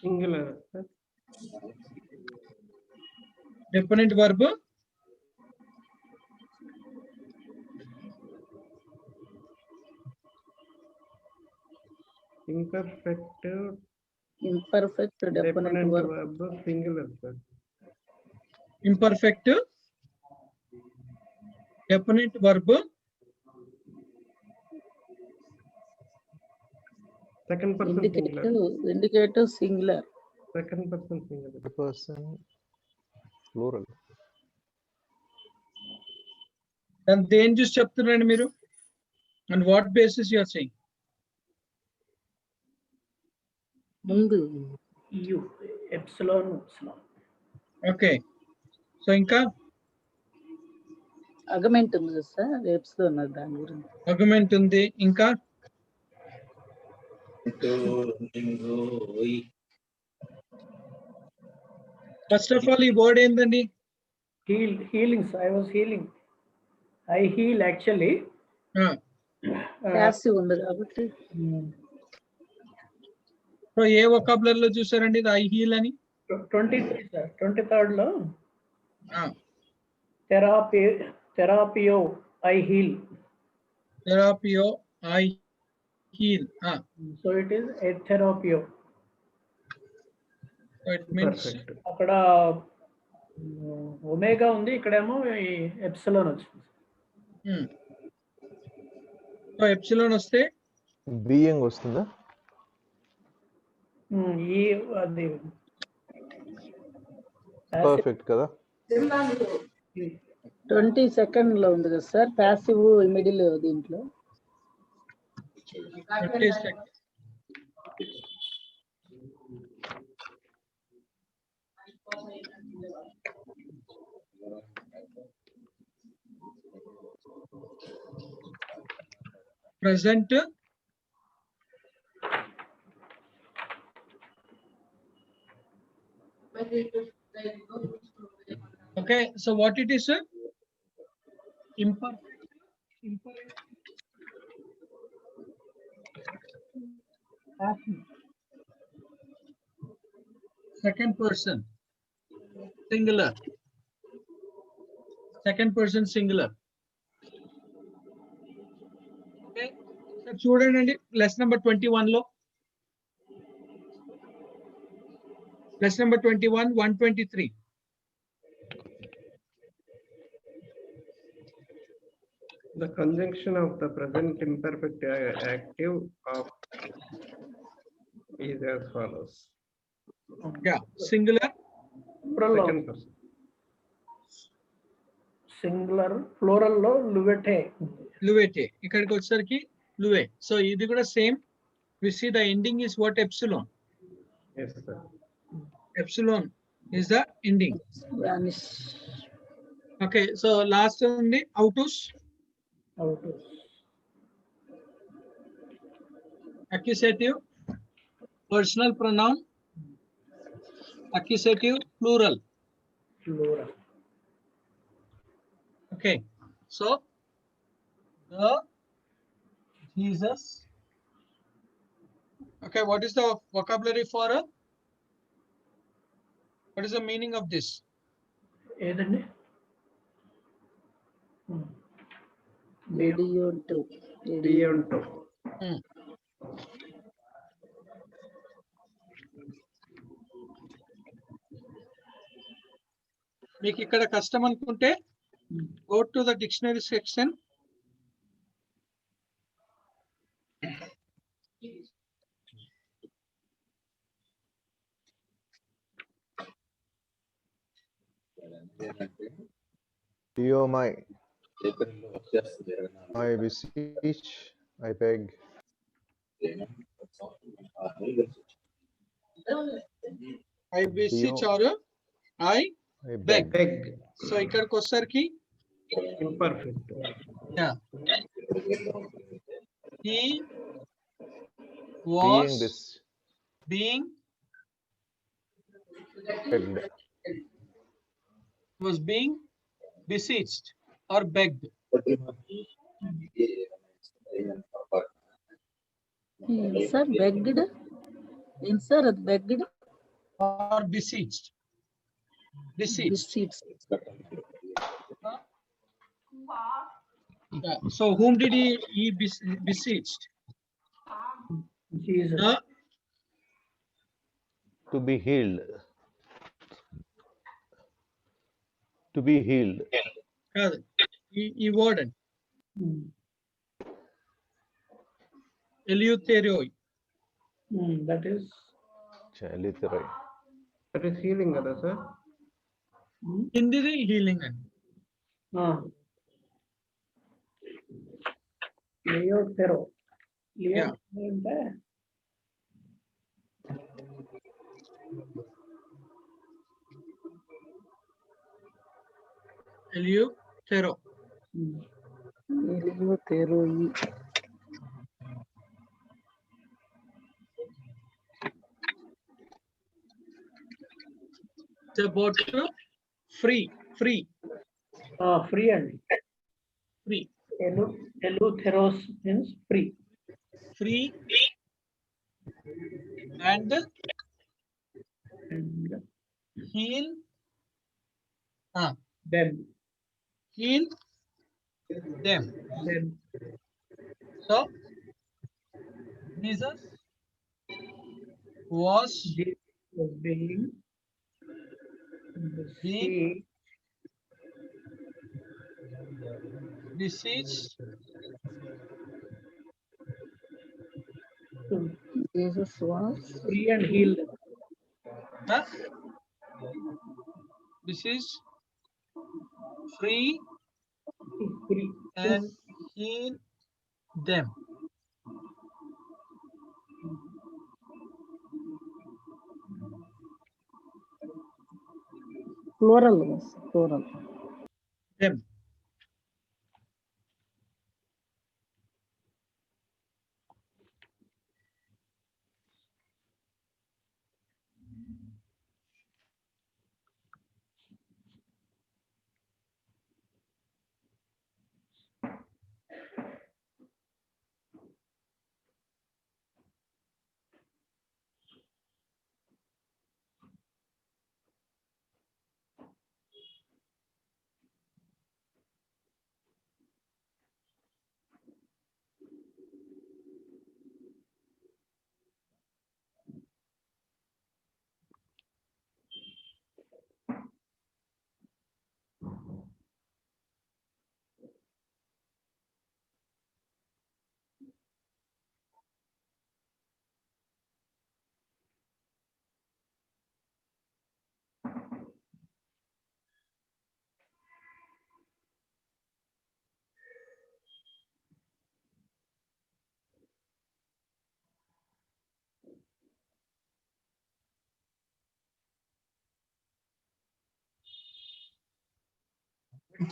Singular. definite verb Imperfect imperfect deponent deponent verb, verb singular, sir. imperfect definite verb Second person singular. indicative singular, Second person singular. person plural. దాన్ని దేని చూసి చెప్తున్నారండి మీరు and what basis you are saying ముందు U, epsilon. Okay so ఇంకా augment ఉంది కదా sir, రేప్స్లో ఉన్నది దాని గురించి. ఆర్గ్యుమెంట్ ఉంది ఇంకా ఫస్ట్ ఆఫ్ ఆల్ ఈ వర్డ్ ఏందండి Healing. I was healing. I heal actually. Passive ఉంది కాబట్టి సో ఏ వొకాబులరీ లో చూసారండి ఇది ఐ హీల్ అని 23 sir, 23rd లో Ah, therapio I heal. therapio I heal. So it is a therapio. So it means Perfect. అక్కడ omega ఉంది, ఇక్కడేమో ఈ ఎప్సిలాన్ వచ్చింది. సో ఎప్సిలాన్ వస్తే బీయింగ్ వస్తుందా? ఈ అది పర్ఫెక్ట్ కదా? 22nd లో ఉంది కదా సార్, ప్యాసివ్ మిడిల్ దీంట్లో. 22nd. Present. Okay, so what it is, sir? Imperfect. Second person singular. Second person singular. Okay, so చూడండి lesson number 21 లో lesson number 21 123. The conjunction of the present imperfect active of is as follows. Yeah, singular. Second person. Singular, floral లో లువెటే. Luvete. ఇక్కడికి వచ్చేసరికి luve. So ఇది కూడా same. We see the ending is what? Epsilon. Yes, sir. Epsilon is the ending. Vanish. Okay, so last one the autos. Accusative, personal pronoun, accusative, plural. Okay, so the Jesus. Okay, what is the vocabulary for a? What is the meaning of this? ఏదండి? Dedionto. Dedionto. మీకు ఇక్కడ కష్టం అనుకుంటే go to the dictionary section. Dio I beseech, I beg. I beseech or I I beg. Beg. So ఇక్కడికి వచ్చేసరికి Imperfect. yeah, he Being was this being begged. beseeched or begged. Sir, begged. In sir, ಅದು begged. Or beseeched. Beseeched. Yeah. So whom did he beseeched? Jesus. To be healed. To be healed. కాదు ఈ word అండి ఎలియూథెరోయ్. That is Eleutherai. That is healing కదా sir? హిందీది healing అండి. లియోథెరో. Yeah. అంటే ఎలియూథెరో. Eleutheroe. It's about free. Free అండి. Free. ఎలూథెరోస్ means free. Free and heal. Them. Heal them. Them. So Jesus was being beseeched Jesus was free and healed. beseeched, free Free. and heal them. plural. Plural. Them.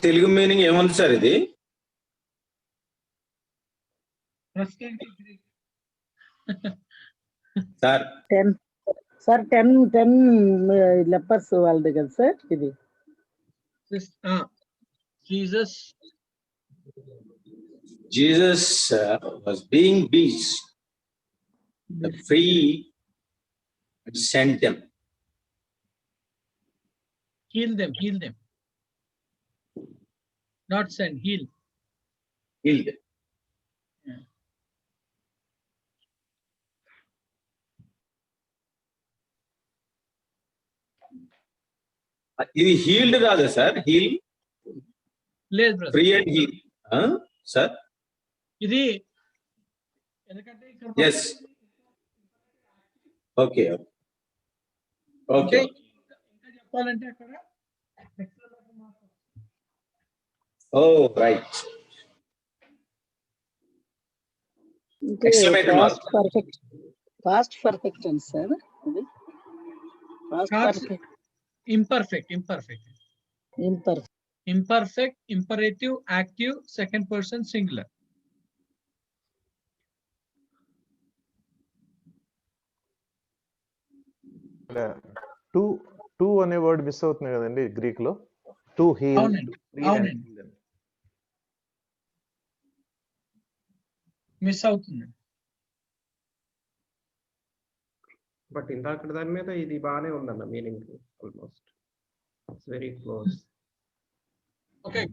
Telugu meaning ఏముంది sir ఇది? Sir 10 sir 10 lepers వాళ్ళది కదా sir ఇది. Jesus was being beast, free and sent them. Heal them. Not send, heal. Heal them. ఇది healed కాదా sir? Heal లేదు brother. Free and heal sir. ఇది ఎందుకంటే ఇక్కడ ఎస్ ఓకే ఓకే ఇంకా చెప్పాలంటే అక్కడ Oh, right. అంటే Exclamation mark. పాస్ట్ పర్ఫెక్ట్ అండి సార్ అది past Past perfect imperfect, imperfect imperfect, imperative, active, second person singular. Two two అనే వర్డ్ మిస్ అవుతుంది కదండి గ్రీక్ లో. టు హీల్, అవునండి, అవునండి, మిస్ అవుతుంది. బట్ ఇందాక దాని మీద ఇది బాగానే ఉందన్న meaning almost it's very close. Okay,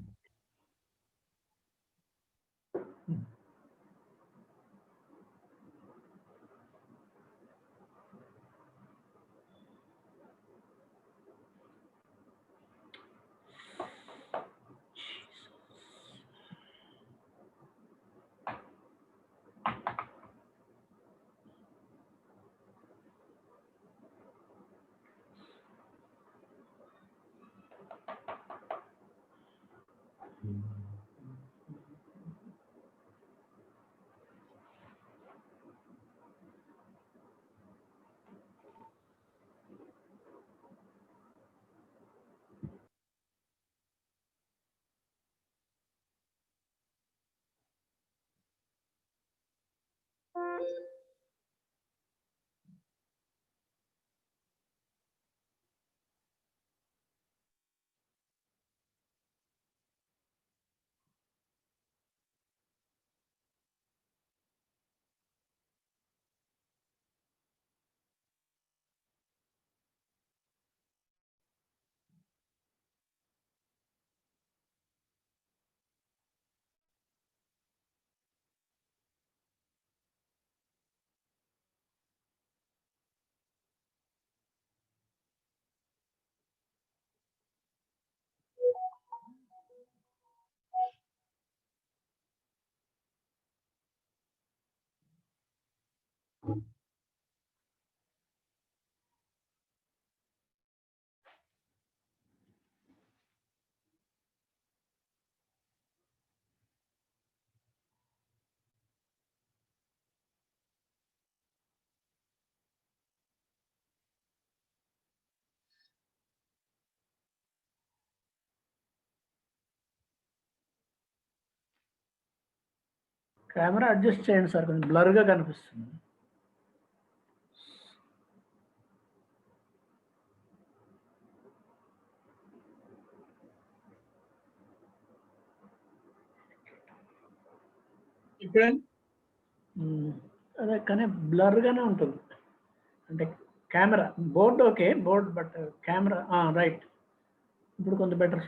camera adjust చేయండి సార్, కొంచెం బ్లర్గా కనిపిస్తుంది. ఇప్పుడు అదే కానీ బ్లర్గానే ఉంటుంది. అంటే camera board okay, board but camera right. ఇప్పుడు కొంచెం బెటర్.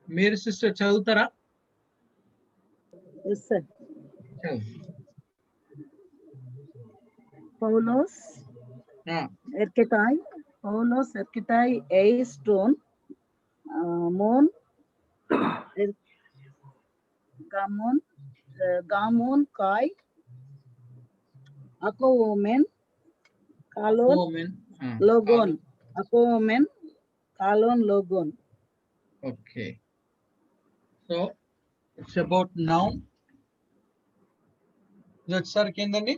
మీరు సిస్టర్ చదువుతారా? Yes sir. చదువు. Paulos erketai eiston mon gamon kai ako women kalon Woman. logon ako women kalon logon. Okay. So it's about noun. That sir kindanడి?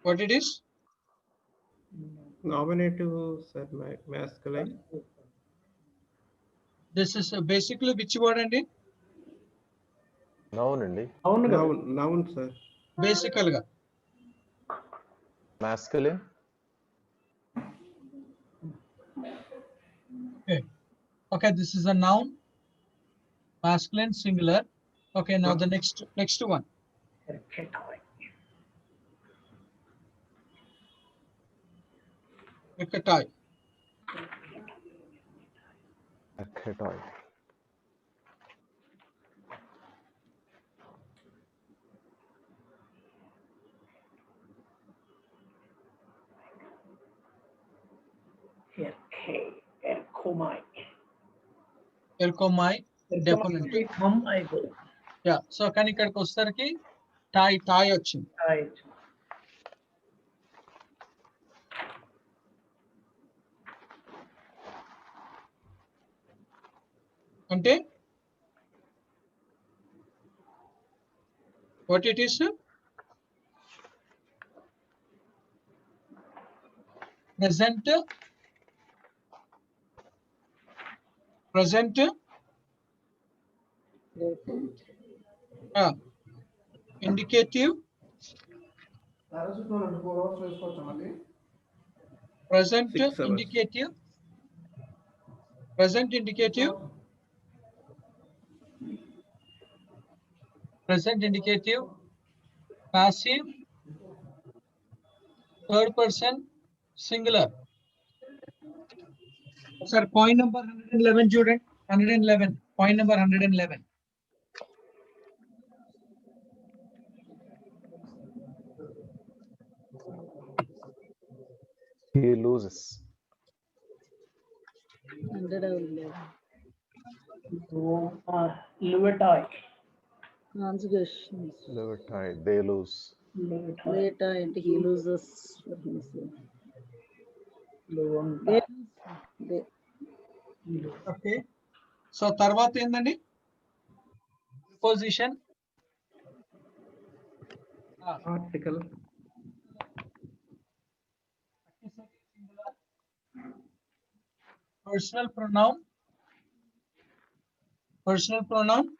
What it is? Nominative sir, masculine. This is basically which word అండి? Noun అండి. Noun sir. Basically గా masculine. Okay, this is a noun, masculine singular. Okay, now the next one. Mercantile. Mercantile. Erkomai, definitely. Yeah, so కానీ ఇక్కడికి వచ్చేసరికి tie వచ్చింది. అంటే what it is? Present indicative, present 6 hours. indicative, passive, third person singular. Sir, point number 111 చూడండి. 111, point number 111. He loses. 111. Conjugations. Levitai, they lose. Later, and he loses for himself. They okay, so తర్వాత ఏందండి? Position Article. personal pronoun, personal pronoun,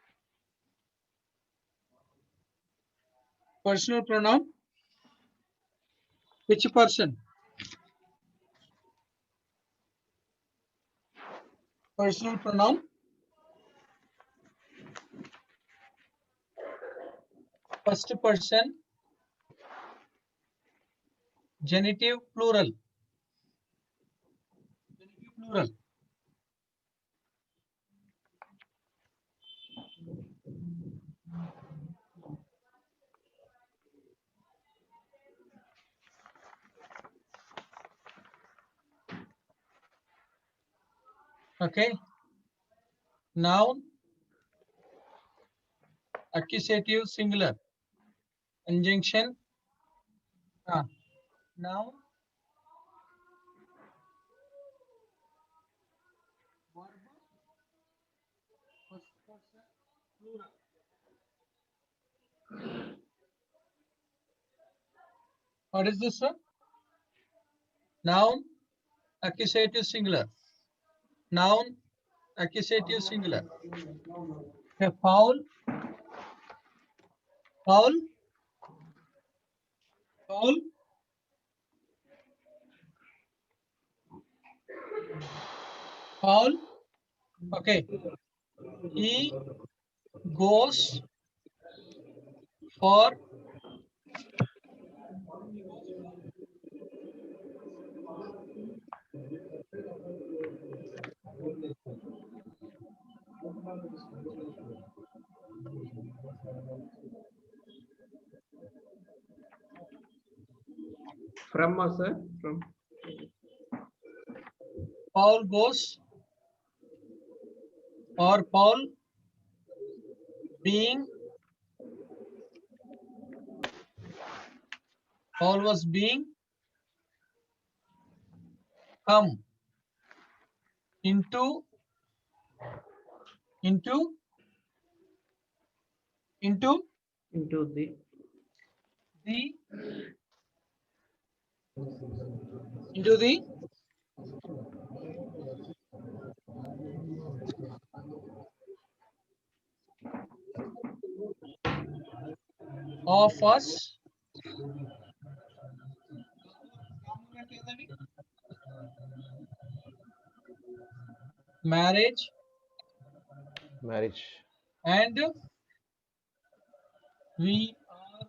which person? Personal pronoun, first person, genitive plural. Okay, noun, accusative singular, conjunction, noun, verb, first person plural. What is this one? Noun, accusative singular. Noun, accusative singular. Okay, foul, okay. He goes for From sir, from Paul goes, or Paul being, Paul was being come into the of us. Marriage Marriage. and We are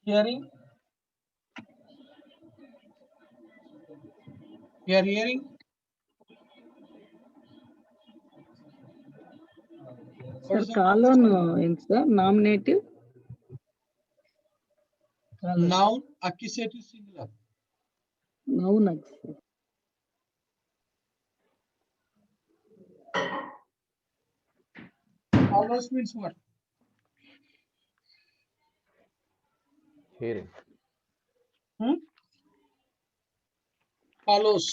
hearing. We are hearing. Sir, colon ఏంటి sir? Nominative. Noun, accusative, singular. Noun. Follows means what? Hearing. Follows.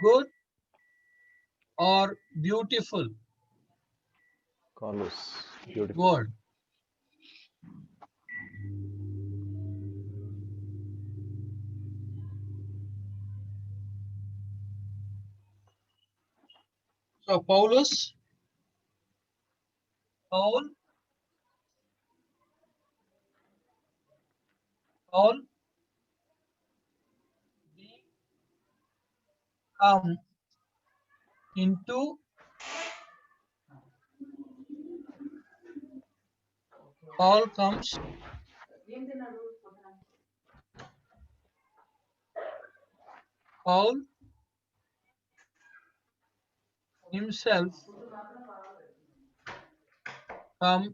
Good or beautiful Follows. Beautiful. word. So Paulus, Paul, we come into Paul comes Paul himself come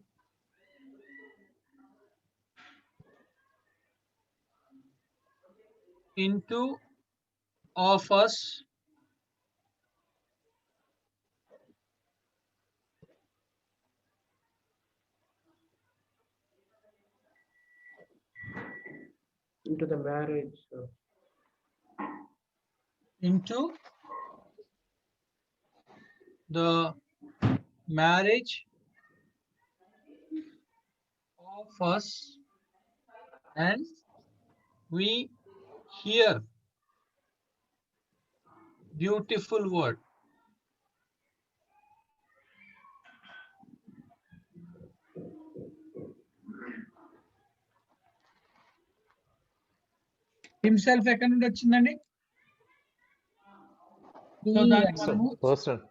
into of us into the marriage. into the marriage of us, and we hear beautiful word. Himself ఎక్కడి నుండి వచ్చిందండి? So దాన్ని మనము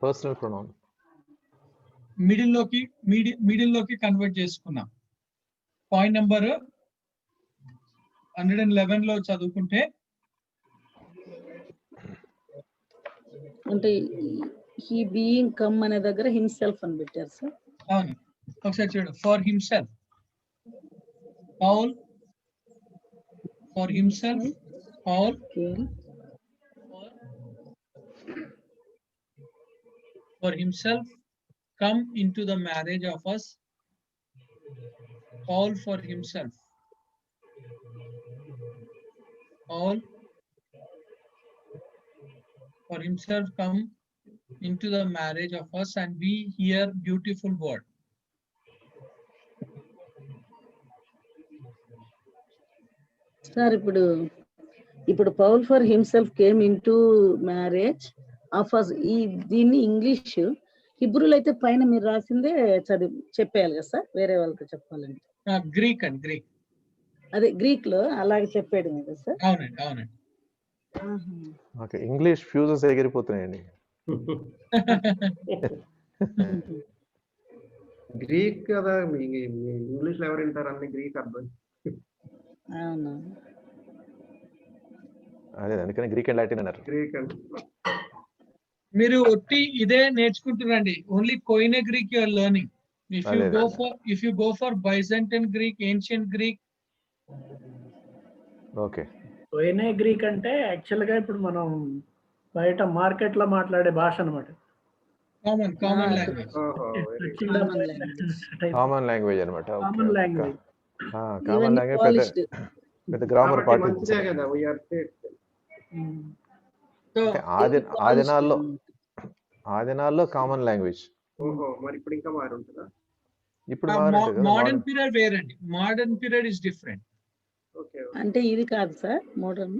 Personal pronoun. Middle లోకి convert చేసుకున్నాం. Point number 111 లో చదువుకుంటే అంటే he being come అనే దగ్గర himself అని పెట్టారు సార్. అవును, ఒకసారి చూడండి. For himself, Paul. For himself, Paul. For himself come into the marriage of us. Paul for himself. Paul for himself come into the marriage of us, and we hear beautiful word. Sir ఇప్పుడు Paul for himself came into marriage of us. ఈ దీన్ని English, హిబ్రూలో అయితే పైన మీరు రాసిందే చెప్పేయాలి కదా sir, వేరే వాళ్ళకి చెప్పాలంటే. గ్రీక్ అండ్ గ్రీక్, అదే గ్రీక్ లో అలాగే చెప్పాడు కదా సార్. అవునండి, అవునండి. ఓకే, ఇంగ్లీష్ ఫ్యూజెస్ ఎగిరిపోతున్నాయండి. గ్రీక్ కదా, ఇంగ్లీష్ లో ఎవరు వింటారు? అన్ని గ్రీక్ అర్థం. అవునా, అదే అందుకని గ్రీక్ అండ్ లాటిన్ అన్నారు. గ్రీక్ అండ్ మీరు ఒట్టి ఇదే నేర్చుకుంటున్నారండి. Only Koine Greek you are learning. If you go for Byzantine Greek, ancient Greek. Okay, Koine Greek అంటే యాక్చువల్ గా ఇప్పుడు మనం బయట మార్కెట్ లో మాట్లాడే భాష అన్నమాట. Common language. కామన్ లాంగ్వేజ్ అనమాట. Common language. కామన్ లాంగ్వేజ్ పెద్ద గ్రామర్ పాటించే కదా. ఆ దినాల్లో కామన్ లాంగ్వేజ్. మరి ఇప్పుడు ఇంకా మారి ఉంటుందా? ఇప్పుడు మోడర్న్ పీరియడ్ వేరండి. Modern period is different. అంటే ఇది కాదు సార్ మోడర్న్.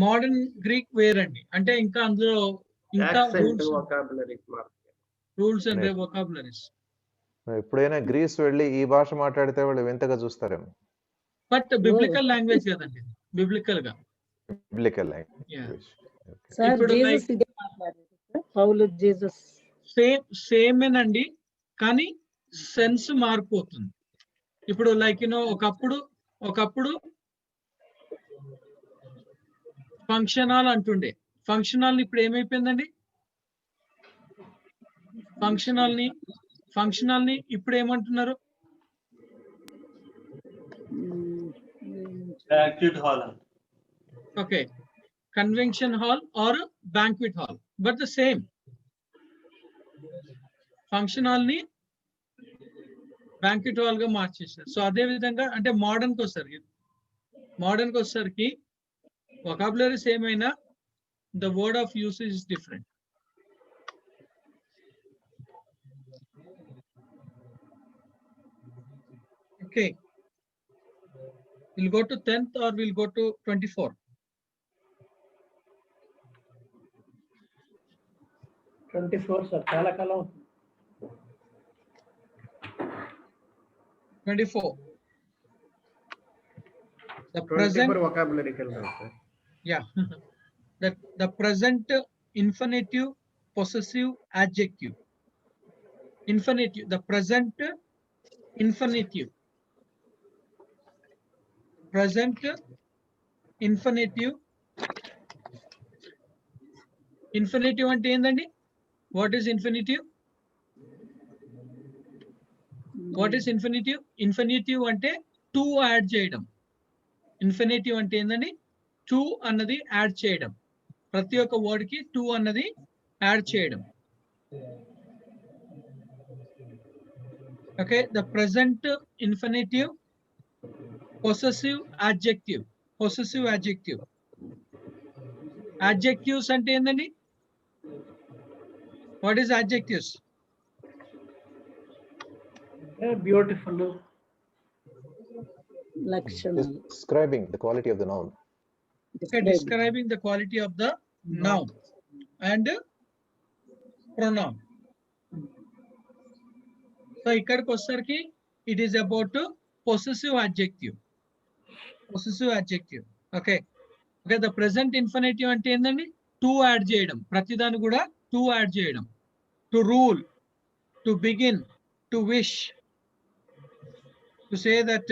మోడర్న్ గ్రీక్ వేరండి. అంటే ఇంకా అందులో ఇంకా రూల్స్ అండ్ వొకాబులరీస్. ఎప్పుడైనా గ్రీస్ వెళ్ళి ఈ భాష మాట్లాడితే వాళ్ళు వింతగా చూస్తారేమో. బట్ బిబ్లికల్ లాంగ్వేజ్ కదండి, బిబ్లికల్ గా. biblical Yeah. language. Okay. Sir ఇప్పుడు జీసస్ like ఇదే మాట్లాడారు సార్, పౌలు జీసస్. సేమేనండి, కానీ సెన్స్ మారిపోతుంది. ఇప్పుడు లైక్ ఒకప్పుడు ఫంక్షన్ హాల్ అంటుండే, ఫంక్షన్ హాల్ ఇప్పుడు ఏమైపోయిందండి? ఫంక్షన్ హాల్ ని ఇప్పుడు ఏమంటున్నారు? banquet hall. Okay, convention hall or banquet hall, but the same. Function hall ని బ్యాంక్వెట్ హాల్ గా మార్చేసారు. సో అదే విధంగా అంటే మోడర్న్ కి వచ్చేసరికి వొకాబులరీ సేమ్ అయినా the word of usage is different. Okay, we'll go to 10th or we'll go to 24. 24 sir, చాలా కాలం. 24. The 24 present, vocabulary కి వెళ్దాం sir. yeah, the present infinitive possessive adjective. Infinitive, the present infinitive. Present infinitive. Infinitive అంటే ఏందండి? What is infinitive? What is infinitive? Infinitive అంటే to add చేయడం. Infinitive అంటే ఏందండి? To అన్నది యాడ్ చేయడం. ప్రతి ఒక్క వర్డ్ కి టు అన్నది యాడ్ చేయడం. Okay, the present infinitive possessive adjective. Possessive adjective. Adjectives అంటే ఏందండి? What is adjectives? బ్యూటిఫుల్, లక్షణాలు. Describing the quality of the noun. Okay, describing the quality of the noun and pronoun. So ఇక్కడికి వచ్చేసరికి it is about possessive adjective. Possessive adjective. Okay. Okay, the present infinitive అంటే ఏందండి? To add చేయడం. ప్రతిదాన్ని కూడా to add చేయడం. To rule, to begin, to wish, to say that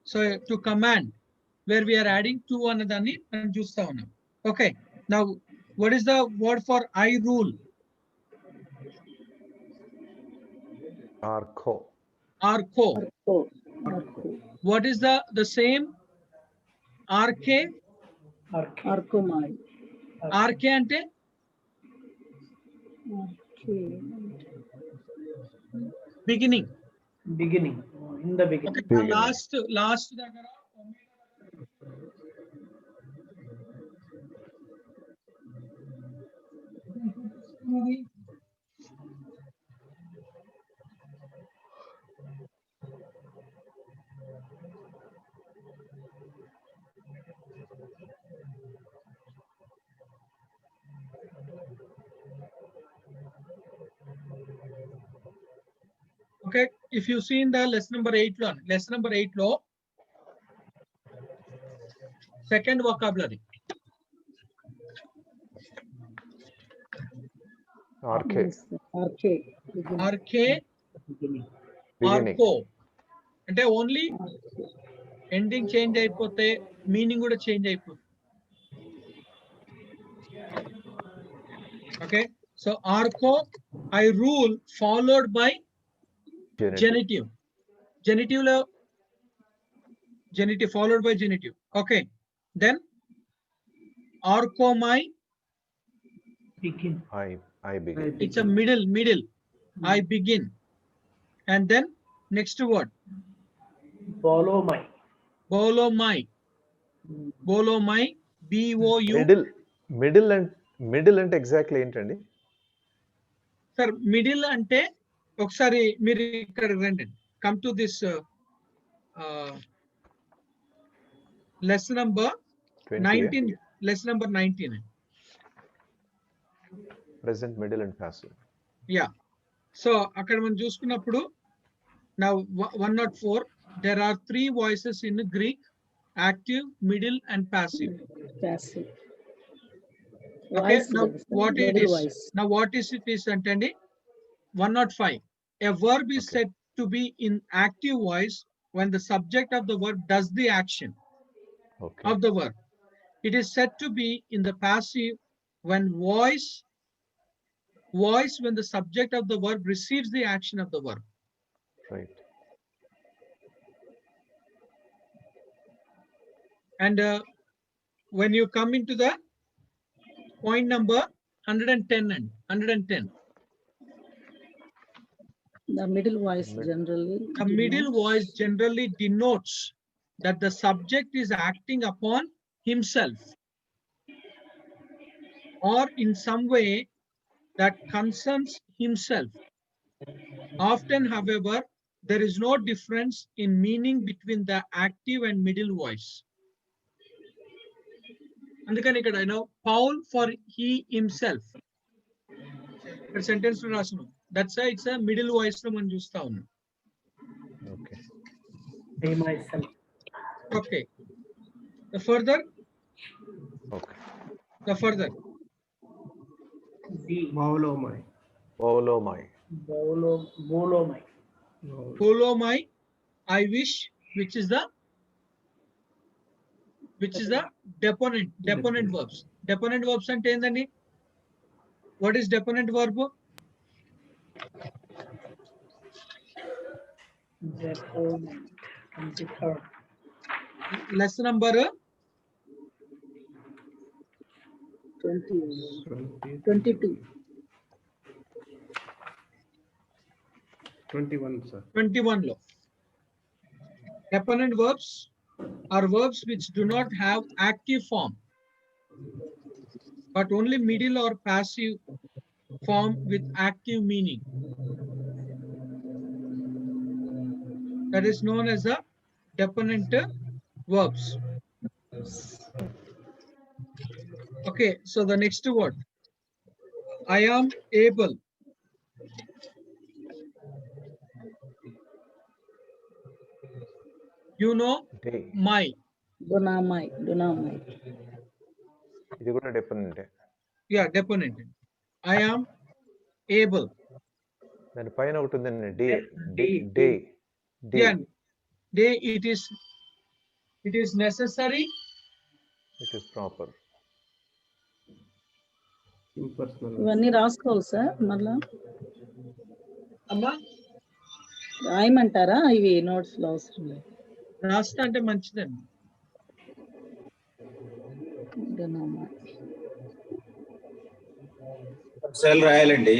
so to command, where we are adding to another and చూస్తా ఉన్నాం. Okay, now what is the word for I rule? Arco. Arco. What is the same? RK. ఆర్కోమాయ్. RK అంటే beginning. Beginning, in the beginning. Okay, last దగ్గర okay, if you see in the lesson number 8 lo second vocabulary RK. ఆర్కే. RK Beginning. ఆర్కో అంటే only ending change అయిపోతే meaning కూడా change అయిపోతుంది. Okay, so ఆర్కో I rule followed by Genitive. genitive followed by genitive. Okay, then arkomai, begin. I begin. it's a middle. I begin. And then next word బాలోమై. bolomai. BOU. Middle అంటే exactly ఏంటండి? Sir middle అంటే ఒకసారి మీరు ఇక్కడ రండి, come to this lesson number 19. Lesson number 19. Present, middle and passive. Yeah, so అక్కడ మనం చూసుకున్నప్పుడు నా 104 there are 3 voices in Greek: active, middle and passive. Passive. Okay, Voice now కదా sir? what it Middle is? voice. Now what is it is antandi 105. A verb is Okay. said to be in active voice when the subject of the verb does the action Okay. of the verb. It is said to be in the passive when voice when the subject of the verb receives the action of the verb. Right. And when you come into the point number 110 and 110, The middle voice Mid- generally. the middle voice generally denotes that the subject is acting upon himself or in some way that concerns himself. Often, however, there is no difference in meaning between the active and middle voice. అందుకని ఇక్కడ Paul for he himself ఇక్కడ sentence రాస్తున్నాం. That's why it's a middle voice లో మనం చూస్తా ఉన్నాం. Okay. I myself. Okay. The further, Okay. the further. The Maulomai. Volomai. Bolomai. Follow my, I wish, which is the deponent verbs. Deponent verbs అంటే ఏందండి? What is deponent verb? Deponent. 23rd. Lesson number 22. 21, sir. 21 లో. Deponent verbs are verbs which do not have active form, but only middle or passive form with active meaning. That is known as the deponent verbs. Okay, so the next word. I am able. You know Day. my. Dunamai. ఇది కూడా dependent. Yeah, deponent. I am able. దాని పైన ఒకటి ఉందండి. Day. Yeah, day it is necessary. It is proper. Impersonal. ఇవన్నీ రాసుకోవాలి sir మళ్ళా అమ్మా రాయమంటారా? ఇవి నోట్స్ లో అవసరం లేదు. రాస్తా అంటే మంచిదండి. Dunamai. సెల్ రాయాలండి.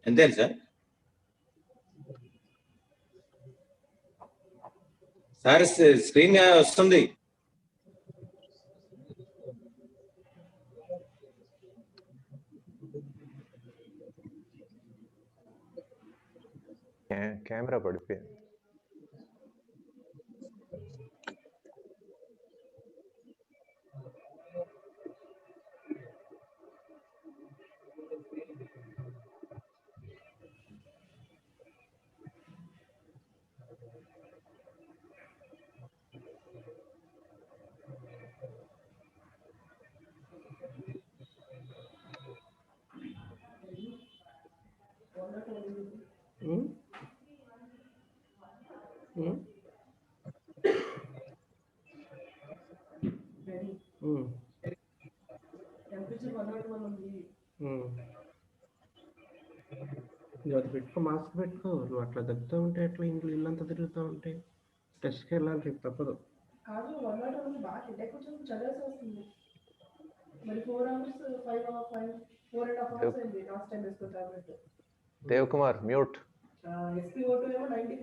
ఎంతేనా సార్? సార్ స్క్రీన్ వస్తుంది. కెమెరా పడిపోయింది. అది పెట్టుకో, మాస్క్ పెట్టుకో. నువ్వు అట్లా దగ్గుతూ ఉంటే ఎట్లా ఇల్లంతా తిరుగుతూ ఉంటే టెస్ట్కి వెళ్ళాలి రేపు తప్పదు. కాదు 1 hour ఉంది బాగా హెడేక్ వచ్చి చదివేసి వస్తుంది. మరి 4 hours 4.5 hours అయింది లాస్ట్ టైం వేసుకున్న tablet. Dev Kumar mute. SpO2 ఏమో 90.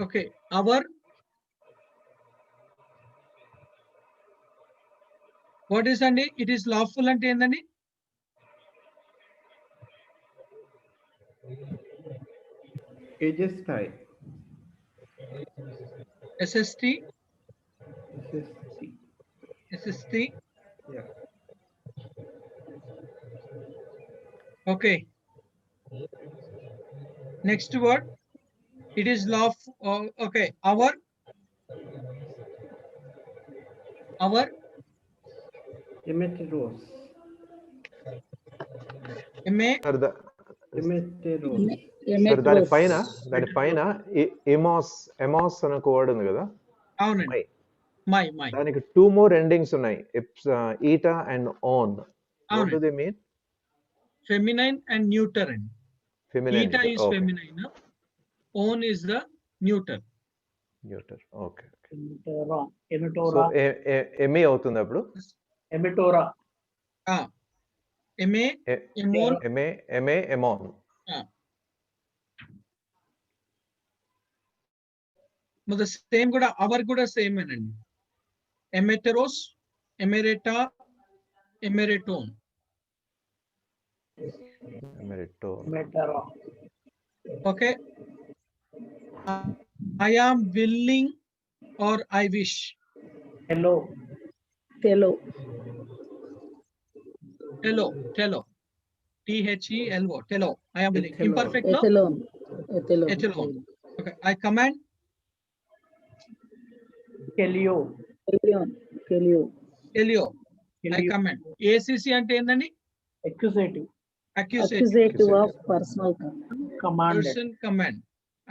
Okay, our, what is అండి? It is lawful అంటే ఏందండి? Aegis tie. SST. SST. SST. Yeah. Okay. Next word. It is lawful. Okay. Our. Emeteros. Sir Emeteros. దానిపైన ఎమాస్ అనే ఒక word ఉంది కదా. అవునండి. మై. దానికి 2 more endings ఉన్నాయి. Eta and on. What do they mean? Feminine and neuter. Feminine. Eta is okay. feminine. On is the neuter. Neuter. Okay. Emitora. So MA అవుతుంది అప్పుడు. Emitora. MA, emon. MA, emon. The same kuda, our kuda same anandi. Emeteros, emerita, emeriton. Emetera. Okay. I am willing or I wish. Hello. Tello. Tello. THELO. Tello. I am willing. Imperfect, no? Ethelon. Okay. I command. Kelio. I command. ACC ante endandi? Accusative. Accusative of personal command. Person command.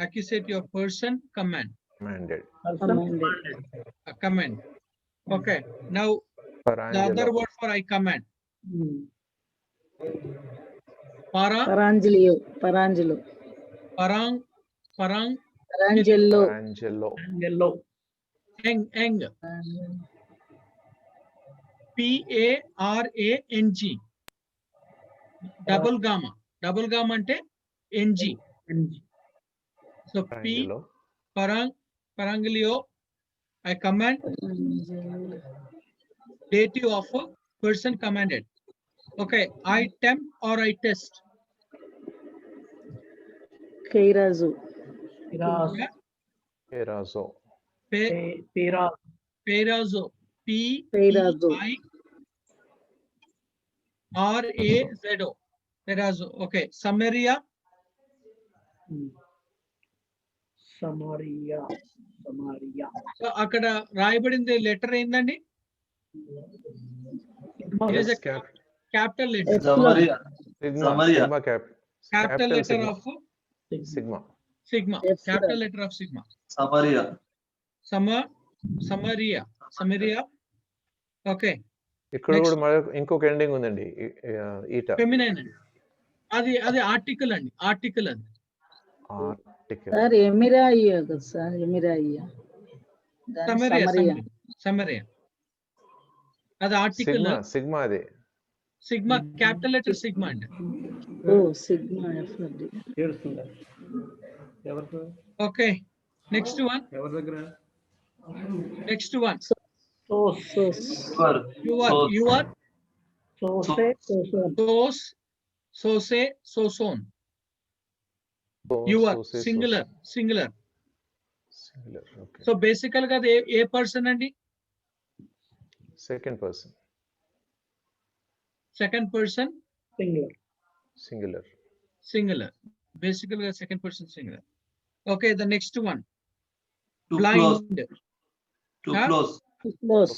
Accusative of person command. Command. Okay. Now the other word for I command. Parangelo. Parangelo. Eng. PARANG. Double gamma ante NG. So P Parangelio. I command. Dative of a person commanded. Okay. I tempt or I test. Keirazo. Peirazo. PEIRAZO. Peirazo. Okay. Samaria. So అక్కడ రాయబడింది letter ఏందండి? It is a capital letter. Samaria. Capital letter of Sigma. Capital letter of Sigma. Samaria. Samaria. Okay. ఇక్కడ Next. కూడా మరొక ఇంకొక ending ఉందండి eta. Feminine అండి. అది ఆర్టికల్ అండి. ఆర్టికల్ అది. ఆర్టికల్. సార్ ఎమిరాయియా కదా సార్, ఎమిరాయియా. సమరియా. అది ఆర్టికల్. సిగ్మా అది. సిగ్మా క్యాపిటల్ లెటర్ సిగ్మా అండి. ఓ సిగ్మా ఎఫ్డి. చేరుస్తుందా ఎవరు? ఓకే. Next one. ఎవరి దగ్గర? Next one. You are sose soson. You are singular. Okay. So basically గా ఏ పర్సన్ అండి? Second person. Second person singular. Basically గా second person singular. Okay, the next one. Blind. Too close. TUPHLOS.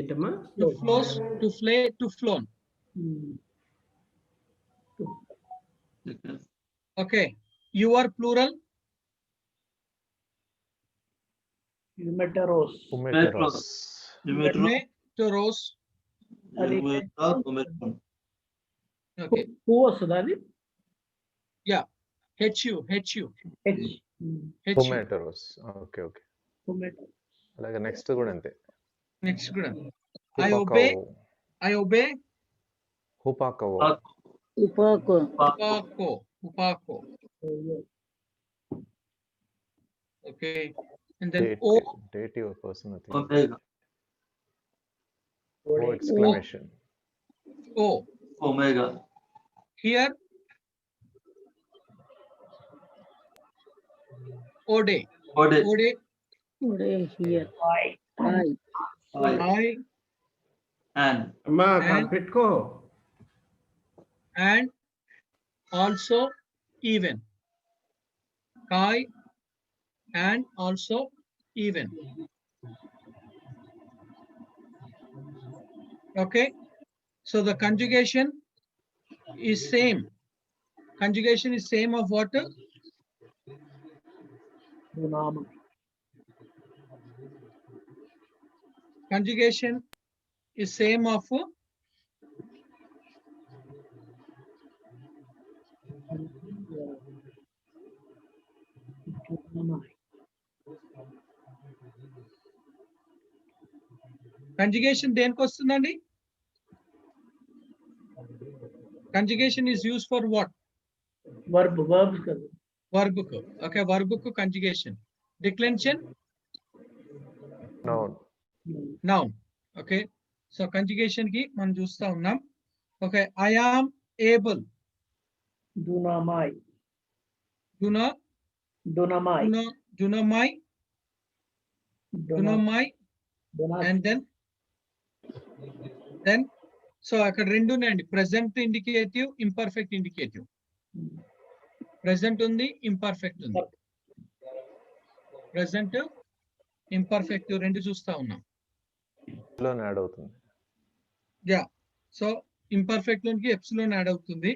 ఏంటమ్మా? To flows, to flay, to flown. Okay. You are plural. Umeteros. Okay. Who వస్తుందా అది? Yeah. HU. హుమెటరోస్. Okay. అలాగే next కూడా అంతే. Next కూడా I obey. హుపాకవో. Upako. Okay. And then dative person. Omega. Exclamation. Omega. Here. Ode here. I. And. అమ్మా పెట్టుకో. And also even. Kai and also even. Okay. So the conjugation is same. Of what? Conjugation is same of conjugation దేనికి వస్తుందండి? Conjugation is used for what? Verbs కదా. Verb కు. Okay, verb కు conjugation. Declension? Noun. Okay. So conjugation కి మనం చూస్తా ఉన్నాం. Okay, I am able. Dunamai. And then so అక్కడ రెండు ఉన్నాయండి. Present indicative, imperfect indicative. Present ఉంది, ఇంపర్ఫెక్ట్ ఉంది. ప్రెసెంట్, ఇంపర్ఫెక్ట్ రెండు చూస్తా ఉన్నాం. యాడ్ అవుతుంది. యా. సో ఇంపర్ఫెక్ట్ లోనికి ఎప్సిలోన్ యాడ్ అవుతుంది.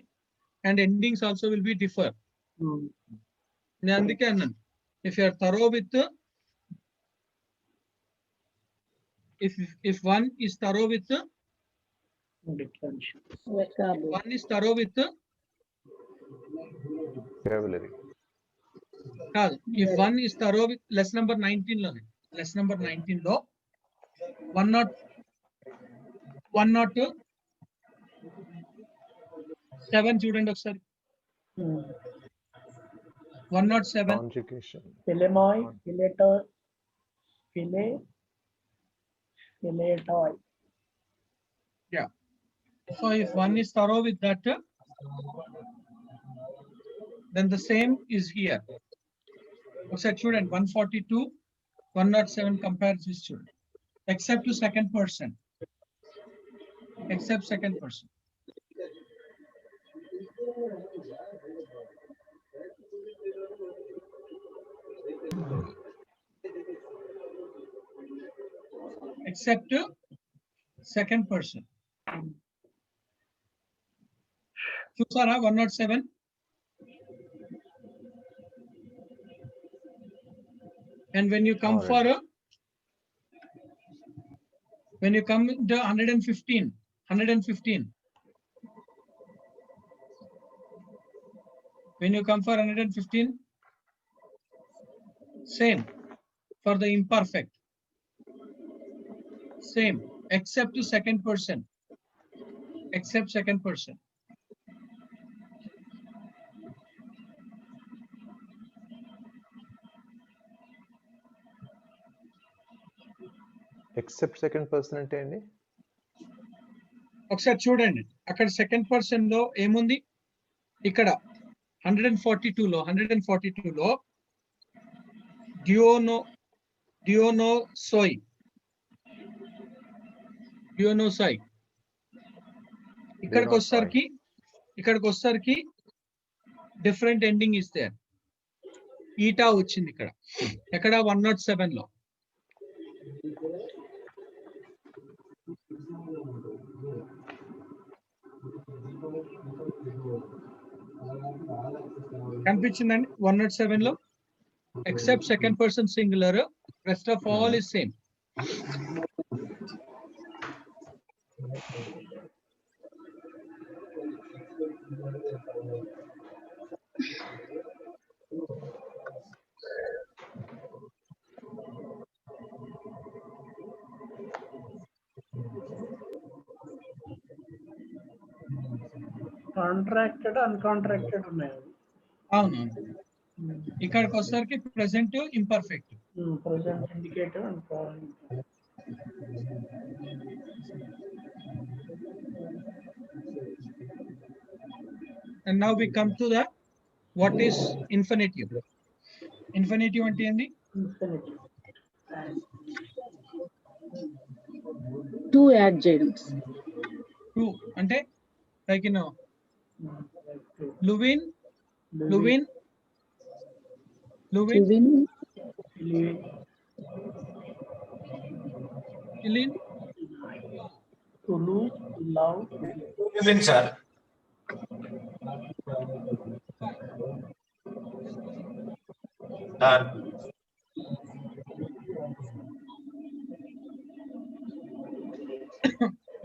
And endings also will be differ. నేను అందుకే అన్నాను, if you are thorough with if one is thorough with vocabulary. If one is thorough with lesson number 19 lo 107 చూడండి ఒకసారి. 107 conjugation. Yeah. So if one is thorough with that, then the same is here. Okay, student 142, 107 compares this student, except to second person. Except to second person. చూసారా 107? And when you come for a, when you come to 115, when you come for 115, same for the imperfect, same except the second person, except second person. Except second person అంటే అండి? ఒకసారి చూడండి అక్కడ second person లో ఏముంది, ఇక్కడ 142 లో డియోనోసోయ్ ఇక్కడికి వచ్చేసరికి డిఫరెంట్ ఎండింగ్ ఇస్తే ఈటా వచ్చింది ఇక్కడ. ఎక్కడ 107 లో. కనిపించిందండి 107 లో, except second person singular, rest of all is same. Contracted uncontracted ఉన్నాయి. అవును, ఇక్కడికి వచ్చేసరికి present imperfect. Present indicative and And now we come to the what is infinitive. Infinitive అంటే ఏంది? ఇన్ఫినిటివ్. టూ యాడ్ చేయడం. టూ అంటే like you know Luvin, to lose, love. Luvin, sir.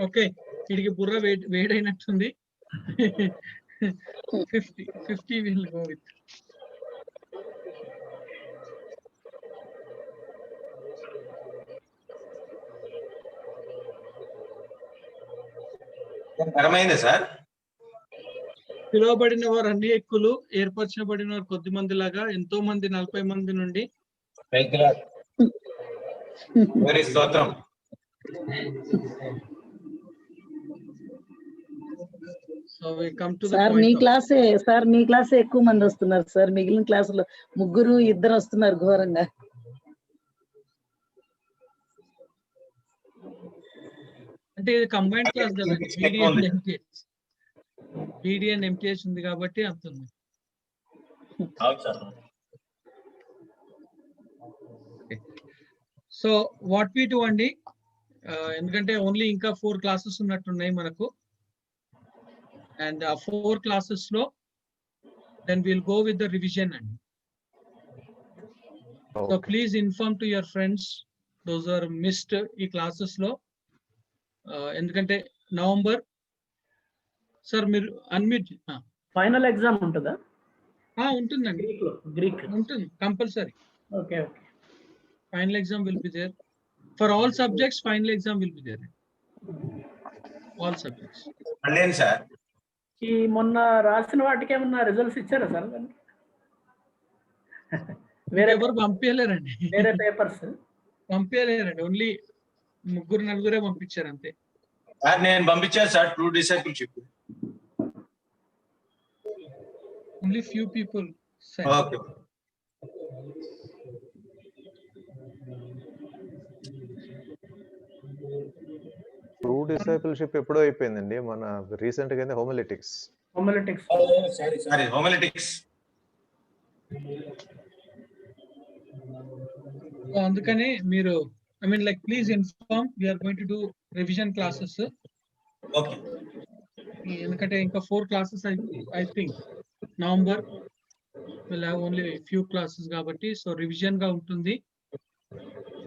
Okay, వీడికి బుర్ర వేడైనట్టుంది. 50 will go with. అర్థమైందా sir? పిలువబడిన వారు అన్ని ఎక్కులు, ఏర్పరచబడిన వారు కొద్ది మంది లాగా ఎంతో మంది 40 మంది నుండి. స్తోత్రం. So we come to the sir point me of- క్లాసే ఎక్కువ మంది వస్తున్నారు సార్. మిగిలిన క్లాసులో 3-2 వస్తున్నారు ఘోరంగా. అంటే ఇది కంబైన్డ్ క్లాస్ కదా, BD and MTH ఉంది కాబట్టి అంత ఉంది. సో వాట్ వి డు అండి, ఎందుకంటే ఓన్లీ ఇంకా 4 క్లాసెస్ ఉన్నట్టున్నాయి మనకు. అండ్ ఆ 4 క్లాసెస్ లో then we'll go with the revision అండి. So please inform to your friends those are missed ఈ క్లాసెస్ లో. ఎందుకంటే నవంబర్ సార్ మీరు అన్మ్యూట్. ఫైనల్ ఎగ్జామ్ ఉంటుందా? ఉంటుందండి, గ్రీక్ ఉంటుంది compulsory. Okay okay. Final exam will be there for all subjects. Final exam will be there, all subjects. అల్లేండి sir. ఈ మొన్న రాసిన వాటికి ఏమన్నా రిజల్ట్స్ ఇచ్చారా సార్? వేరే ఎవరు పంపించలేరండి, వేరే పేపర్స్ పంపించలేరండి. ఓన్లీ 3-4 పంపించారు అంతే. నేను పంపించాను sir, true discipleship. Only few people sent. Okay. True discipleship ఎప్పుడో అయిపోయిందండి, మన రీసెంట్ గా హోమిలెటిక్స్. సారీ హోమిలెటిక్స్. అందుకనే మీరు I mean like please inform we are going to do revision classes. Okay. ఎందుకంటే ఇంకా 4 classes I think November will have only few classes కాబట్టి so revision గా ఉంటుంది.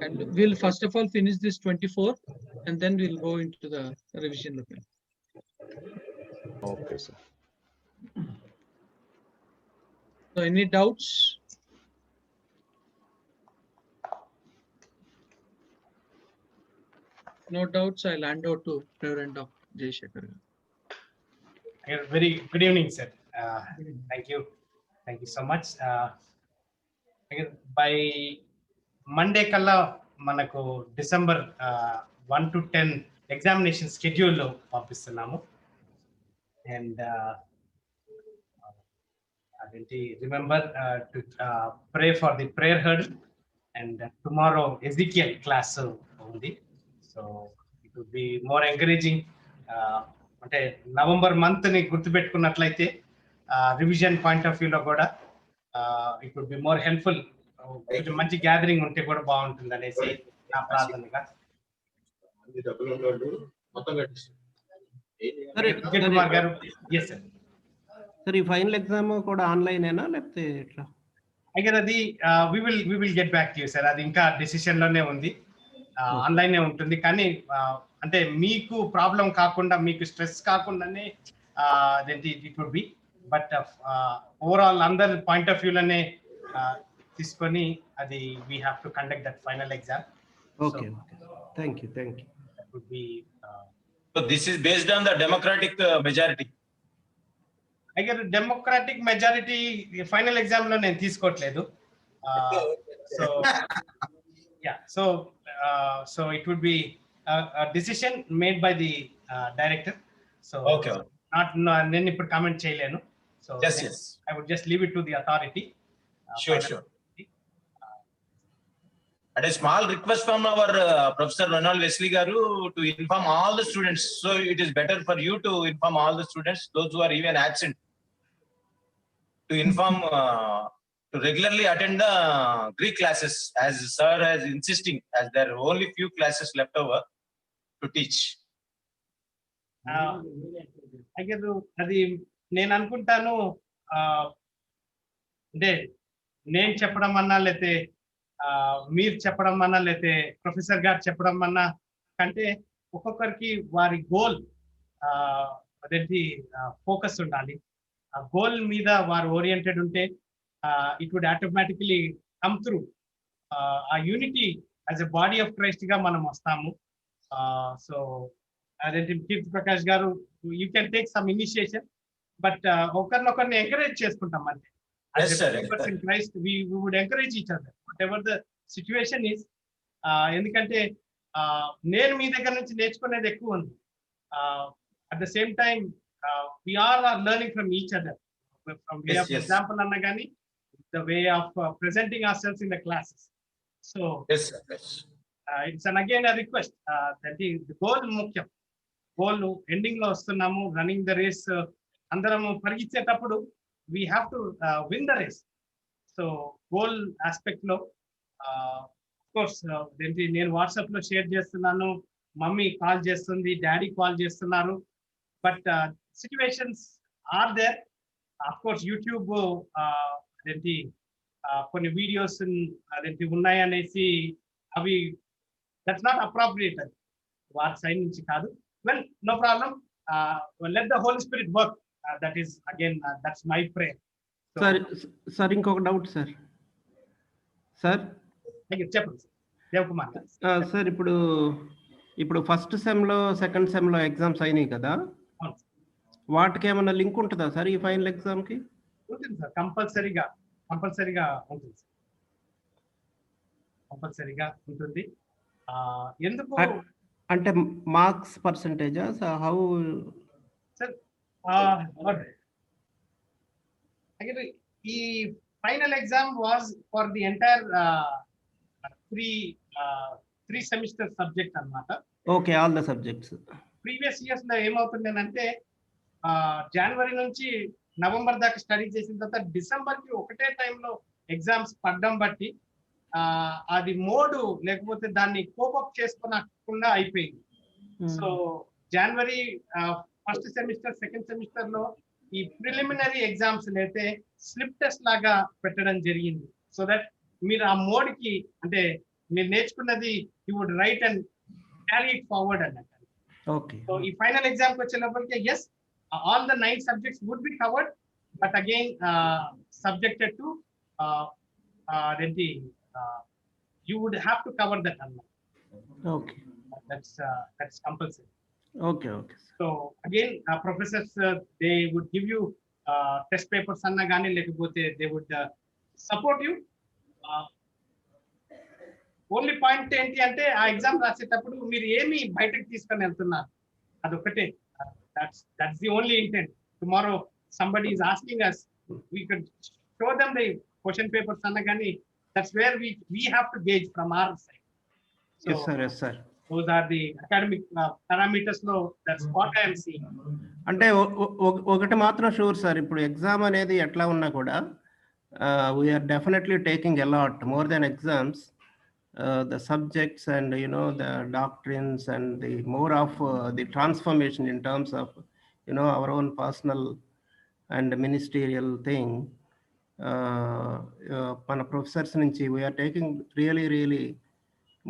And we'll first of all finish this 24 and then we'll go into the revision. Okay, sir. So any doubts? No doubts, I'll hand over to Reverend Dr. Jayashekhar. Very good evening, sir. Thank you. Thank you so much. By Monday kalla manaku December 1 to 10 examination schedule lo పంపిస్తున్నాము. And remember to pray for the prayer hurdle. And tomorrow Ezekiel class undi. So it would be more encouraging. అంటే November month ని గుర్తుపెట్టుకున్నట్లయితే revision point of వ్యూలో కూడా it would be more helpful. కొంచెం మంచి gathering ఉంటే కూడా బాగుంటుంది అనేసి నా ప్రార్థనగా. కుమార్ గారు. Yes sir. సార్ ఈ ఫైనల్ ఎగ్జామ్ కూడా ఆన్లైనేనా లేకపోతే ఎట్లా? అయితే అది we will get back to you sir. అది ఇంకా డిసిషన్ లోనే ఉంది. ఆన్లైనే ఉంటుంది. కానీ అంటే మీకు ప్రాబ్లం కాకుండా, మీకు స్ట్రెస్ కాకుండానే అదేంటి it would be. But overall అందరి పాయింట్ ఆఫ్ వ్యూలోనే తీసుకొని అది we have to conduct that final exam. Okay, thank you. That would be. So this is based on the democratic majority. అయితే డెమోక్రాటిక్ మెజారిటీ ఫైనల్ ఎగ్జామ్ లో నేను తీసుకోవట్లేదు. So yeah, so it would be a decision made by the director. So Okay. నేను ఇప్పుడు comment చేయలేను. So Yes. I would just leave it to the authority. Sure. And a small request from our Professor Ronald Wesley Garu to inform all the students. So it is better for you to inform all the students, those who are even absent, to inform to regularly attend the Greek classes, as sir is insisting, as there are only few classes left over to teach. అది నేను అనుకుంటాను, అంటే నేను చెప్పడం అన్నా లేతే మీరు చెప్పడం అన్నా లేతే ప్రొఫెసర్ గారు చెప్పడం అన్నా కంటే ఒక్కొక్కరికి వారి గోల్ అదేంటి ఫోకస్ ఉండాలి. ఆ గోల్ మీద వారు ఓరియంటెడ్ ఉంటే it would automatically come through. ఆ unity as a body of Christ గా మనం వస్తాము. సో అదేంటి కీర్తి ప్రకాష్ గారు, you can take some initiation, but ఒకరినొకరిని ఎంకరేజ్ చేసుకుంటాం. అంటే Christ we would encourage each other whatever the situation is. ఎందుకంటే నేను మీ దగ్గర నుంచి నేర్చుకునేది ఎక్కువ ఉంది. At the same time we all are learning from each other, from way of example anna gani, the way of presenting ourselves in the classes. So Yes. It's again a request that the goal mukyam. Goal ending lo vastunnamo, running the race andaramu parigichettappudu we have to win the race. So goal aspect lo of course నేను WhatsApp లో share చేస్తున్నాను, mummy call చేస్తుంది, daddy call చేస్తున్నారు. But situations are there. Of course, YouTube అదేంటి కొన్ని videos అదేంటి ఉన్నాయి అనేసి అవి దట్స్ నాట్ అప్రోప్రియేట్. అది వారి సైడ్ నుంచి కాదు. Well, no problem. Let the Holy Spirit work. That is again that's my prayer. Sir ఇంకొక డౌట్ సార్. చెప్పండి సార్. దేవకుమార్ సార్, ఇప్పుడు ఫస్ట్ సెమ్లో సెకండ్ సెమ్లో ఎగ్జామ్స్ అయినాయి కదా, వాటికి ఏమైనా లింక్ ఉంటుందా సార్ ఈ ఫైనల్ ఎగ్జామ్ కి? ఉంటుంది సార్, కంపల్సరీగా ఉంటుంది సార్, కంపల్సరీగా ఉంటుంది. ఎందుకు అంటే మార్క్స్ పర్సంటేజా హౌ సార్? ఈ final exam was for the entire three semester subject అన్నమాట. Okay, all the subjects. Previous years లో ఏమవుతుందేనంటే జనవరి నుంచి నవంబర్ దాకా స్టడీ చేసిన తర్వాత డిసెంబర్ కి ఒకటే టైంలో ఎగ్జామ్స్ పడ్డం బట్టి అది మోడు లేకపోతే దాన్ని కోపప్ చేసుకోనకుండా అయిపోయింది. సో జనవరి ఫస్ట్ సెమిస్టర్ సెకండ్ సెమిస్టర్ లో ఈ ప్రిలిమినరీ ఎగ్జామ్స్ అయితే స్లిప్ టెస్ట్ లాగా పెట్టడం జరిగింది. సో దట్ మీరు ఆ మోడ్ కి అంటే మీరు నేర్చుకున్నది you would write and carry it forward అన్నట్టు. ఓకే. సో ఈ ఫైనల్ ఎగ్జామ్కి వచ్చేటప్పటికి yes all the 9 subjects would be covered, but again subjected to అదేంటి you would have to cover that అన్నమాట. Okay. That's compulsory. Okay. Okay. So again professors they would give you test papers అన్నా కానీ లేకపోతే they would support you. Only point ఏంటి అంటే ఆ exam రాసేటప్పుడు మీరు ఏమి బయటకు తీసుకొని వెళ్తున్నారు అదొకటే. That's the only intent. Tomorrow somebody is asking us, we could show them the question papers అన్నా కానీ that's where we have to gauge from our side. So Yes sir, yes sir. Those are the academic parameters లో that's what I am seeing. అంటే ఒకటి మాత్రం sure sir, ఇప్పుడు exam అనేది ఎట్లా ఉన్నా కూడా we are definitely taking a lot more than exams. The subjects and the doctrines and the more of the transformation in terms of our own personal and ministerial thing. Pana professors nunchi we are taking really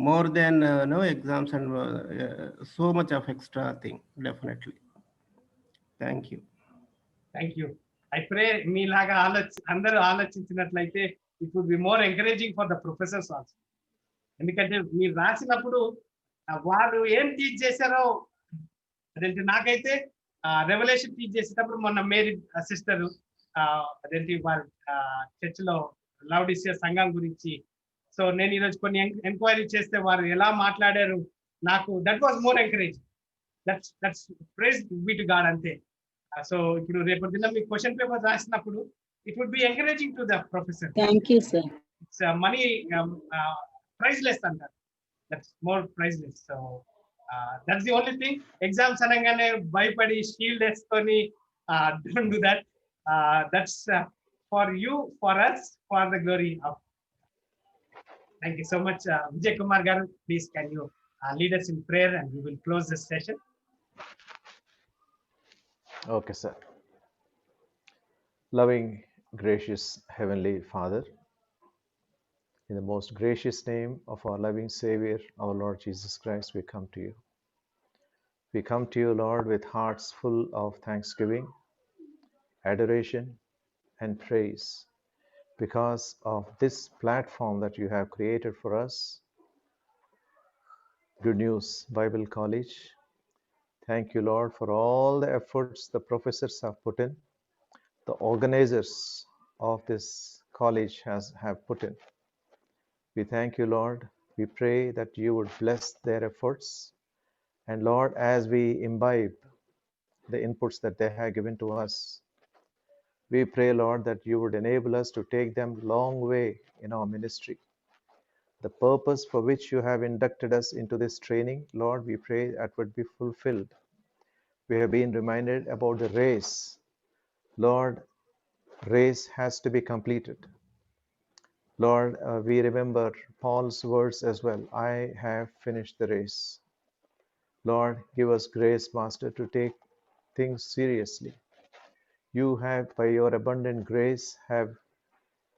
more than no exams and so much of extra thing, definitely. Thank you. Thank you. I pray మీలాగా అందరూ ఆలోచించినట్లయితే it would be more encouraging for the professors also. ఎందుకంటే మీరు రాసినప్పుడు వారు ఏం teach చేశారో అదేంటి నాకైతే రెవల్యూషన్ టీచ్ చేసేటప్పుడు మొన్న మేరీ సిస్టర్ అదేంటి వారి చర్చిలో లౌడిసియా సంఘం గురించి సో నేను ఈరోజు కొన్ని ఎంక్వైరీ చేస్తే వారు ఎలా మాట్లాడారు నాకు that was more encouraging. That's praise be to God అంతే. సో ఇప్పుడు రేపటి దినం మీ క్వశ్చన్ పేపర్ రాసినప్పుడు it would be encouraging to the professor. Thank you sir. It's money priceless అంటారు. That's more priceless. So that's the only thing. Exams అనగానే భయపడి shield వేసుకొని don't do that. That's for you, for us, for the glory of. Thank you so much. Vijay Kumar garu, please can you lead us in prayer and we will close this session. Okay sir. Loving, gracious Heavenly Father, in the most gracious name of our loving Savior, our Lord Jesus Christ, we come to you. We come to you, Lord, with hearts full of thanksgiving, adoration, and praise because of this platform that you have created for us, Good News Bible College. Thank you, Lord, for all the efforts the professors have put in, the organizers of this college have put in. We thank you, Lord. We pray that you would bless their efforts. And Lord, as we imbibe the inputs that they have given to us, we pray, Lord, that you would enable us to take them long way in our ministry. The purpose for which you have inducted us into this training, Lord, we pray that would be fulfilled. We have been reminded about the race. Lord, race has to be completed. Lord, we remember Paul's words as well. I have finished the race. Lord, give us grace, Master, to take things seriously. You have, by your abundant grace, have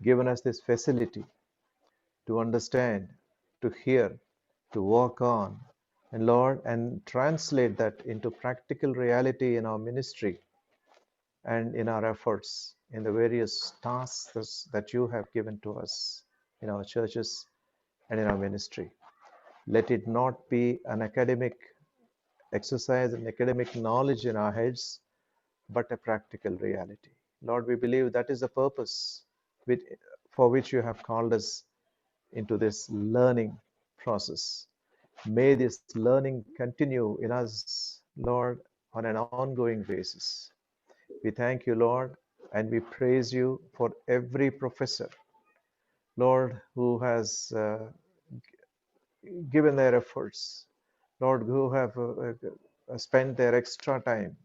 given us this facility to understand, to hear, to walk on, and Lord, and translate that into practical reality in our ministry and in our efforts in the various tasks that you have given to us in our churches and in our ministry. Let it not be an academic exercise and academic knowledge in our heads, but a practical reality. Lord, we believe that is the purpose for which you have called us into this learning process. May this learning continue in us, Lord, on an ongoing basis. We thank you, Lord, and we praise you for every professor, Lord, who has given their efforts, Lord, who have spent their extra time,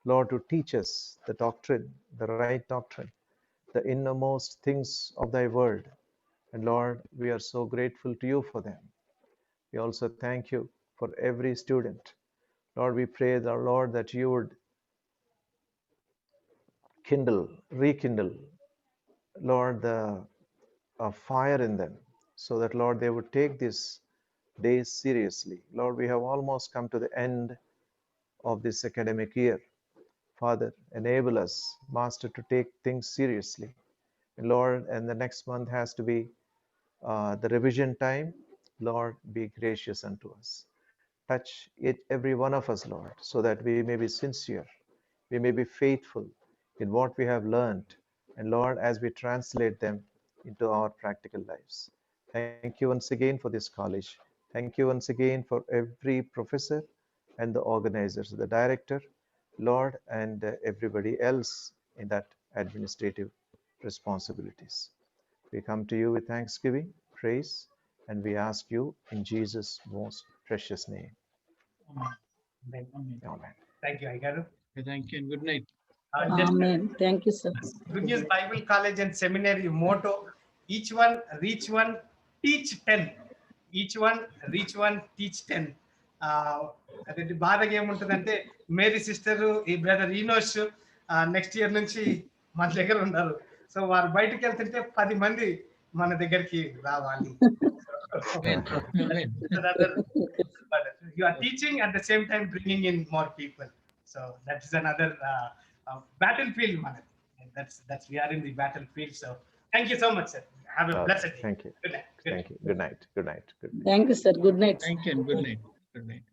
Lord, to teach us the doctrine, the right doctrine, the innermost things of thy word. And Lord, we are so grateful to you for them. We also thank you for every student. Lord, we pray, Lord, that you would rekindle, Lord, the fire in them, so that, Lord, they would take these days seriously. Lord, we have almost come to the end of this academic year. Father, enable us, Master, to take things seriously. And Lord, and the next month has to be the revision time. Lord, be gracious unto us. Touch every one of us, Lord, so that we may be sincere, we may be faithful in what we have learned, and Lord, as we translate them into our practical lives. Thank you once again for this college. Thank you once again for every professor and the organizers, the director, Lord, and everybody else in that administrative responsibilities. We come to you with thanksgiving, praise, and we ask you in Jesus' most precious name. Amen. Amen. Thank you, Aigaru. Thank you and good night. Amen. Thank you, sir. Good News Bible College and Seminary motto: each one, reach one, teach 10. Each one, reach one, teach 10. అదే బాధగా ఏముంటుందంటే Mary sister ఈ brother ఈనోస్ next year నుంచి మన దగ్గర ఉన్నారు. So వారు బయటకు వెళ్తుంటే 10 మంది మన దగ్గరికి రావాలి. You are teaching at the same time bringing in more people. So that is another battlefield, man. That's we are in the battlefield. So thank you so much, sir. Have a blessed day. Thank you. Good night. Thank you. Good night. Good night. Good night. Thank you, sir. Good night. Thank you and good night. Good night.